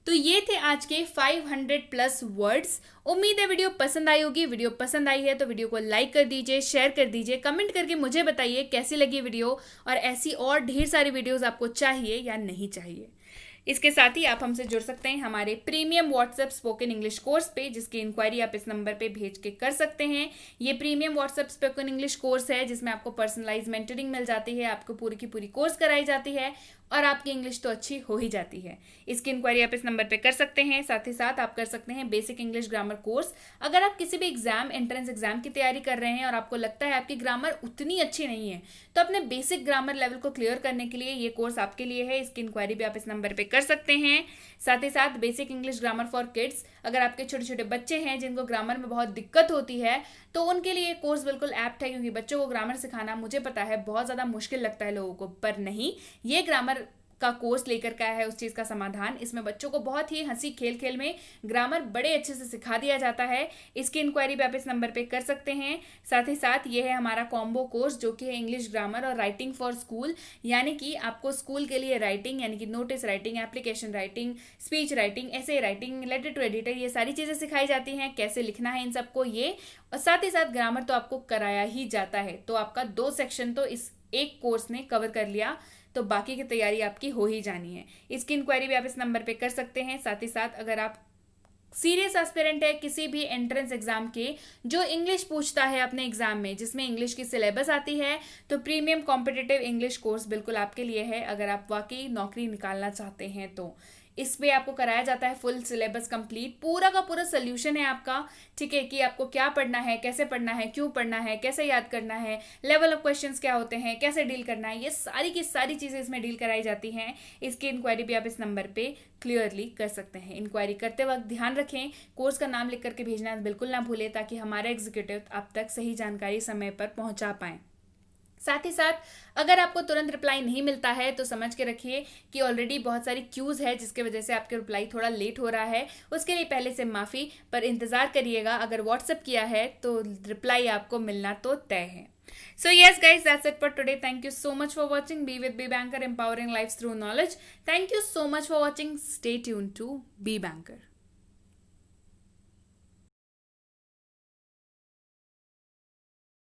तो ये थे आज के 500+ वर्ड्स। उम्मीद है वीडियो पसंद आई होगी। वीडियो पसंद आई है तो वीडियो को लाइक कर दीजिए, शेयर कर दीजिए, कमेंट करके मुझे बताइए कैसी लगी वीडियो और ऐसी और ढेर सारी वीडियोस आपको चाहिए या नहीं चाहिए। इसके साथ ही आप हमसे जुड़ सकते हैं हमारे premium WhatsApp spoken English course पे, जिसकी इंक्वायरी आप इस नंबर पे भेज के कर सकते हैं। ये premium WhatsApp spoken English course है जिसमें आपको पर्सनलाइज मेंटरिंग मिल जाती है, आपको पूरी की पूरी कोर्स कराई जाती है और आपकी इंग्लिश तो अच्छी हो ही जाती है। इसकी इंक्वायरी आप इस नंबर पे कर सकते हैं। साथ ही साथ आप कर सकते हैं बेसिक इंग्लिश ग्रामर कोर्स। अगर आप किसी भी एग्जाम, एंट्रेंस एग्जाम की तैयारी कर रहे हैं और आपको लगता है आपकी ग्रामर उतनी अच्छी नहीं है, तो अपने बेसिक ग्रामर लेवल को क्लियर करने के लिए ये कोर्स आपके लिए है। इसकी इंक्वायरी भी आप इस नंबर पे कर सकते हैं। साथ ही साथ basic English grammar for kids, अगर आपके छोटे छोटे बच्चे हैं जिनको ग्रामर में बहुत दिक्कत होती है तो उनके लिए कोर्स बिल्कुल एप्ट है, क्योंकि बच्चों को ग्रामर सिखाना मुझे पता है बहुत ज़्यादा मुश्किल लगता है लोगों को, पर नहीं, ये ग्रामर का कोर्स लेकर के आया है उस चीज़ का समाधान। इसमें बच्चों को बहुत ही हंसी खेल खेल में ग्रामर बड़े अच्छे से सिखा दिया जाता है। इसकी इंक्वायरी भी आप इस नंबर पे कर सकते हैं। साथ ही साथ ये है हमारा कॉम्बो कोर्स जो कि है इंग्लिश ग्रामर और राइटिंग फॉर स्कूल, यानी कि आपको स्कूल के लिए राइटिंग यानी कि notice writing, application writing, speech writing, ऐसे राइटिंग, लेटर टू एडिटर, ये सारी चीज़ें सिखाई जाती हैं, कैसे लिखना है इन सबको ये। और साथ ही साथ ग्रामर तो आपको कराया ही जाता है। तो आपका 2 सेक्शन तो इस एक कोर्स ने कवर कर लिया, तो बाकी की तैयारी आपकी हो ही जानी है। इसकी इंक्वायरी भी आप इस नंबर पे कर सकते हैं। साथ ही साथ अगर आप सीरियस एस्पिरेंट है किसी भी एंट्रेंस एग्जाम के जो इंग्लिश पूछता है अपने एग्जाम में, जिसमें इंग्लिश की सिलेबस आती है, तो प्रीमियम कॉम्पिटिटिव इंग्लिश कोर्स बिल्कुल आपके लिए है। अगर आप वाकई नौकरी निकालना चाहते हैं तो इस पे आपको कराया जाता है फुल सिलेबस कंप्लीट, पूरा का पूरा सोल्यूशन है आपका, ठीक है, कि आपको क्या पढ़ना है, कैसे पढ़ना है, क्यों पढ़ना है, कैसे याद करना है, लेवल ऑफ क्वेश्चंस क्या होते हैं, कैसे डील करना है, ये सारी की सारी चीज़ें इसमें डील कराई जाती हैं। इसकी इंक्वायरी भी आप इस नंबर पे क्लियरली कर सकते हैं। इंक्वायरी करते वक्त ध्यान रखें, कोर्स का नाम लिख करके भेजना बिल्कुल ना भूलें, ताकि हमारे एग्जीक्यूटिव आप तक सही जानकारी समय पर पहुंचा पाएं। साथ ही साथ अगर आपको तुरंत रिप्लाई नहीं मिलता है तो समझ के रखिए कि ऑलरेडी बहुत सारी क्यूज़ है जिसकी वजह से आपके रिप्लाई थोड़ा लेट हो रहा है। उसके लिए पहले से माफ़ी, पर इंतज़ार करिएगा। अगर व्हाट्सएप किया है तो रिप्लाई आपको मिलना तो तय है। So yes guys, that's it for today. Thank you so much for watching. Be with Be Banker, empowering lives through knowledge. Thank you so much for watching. Stay tuned to Be Banker.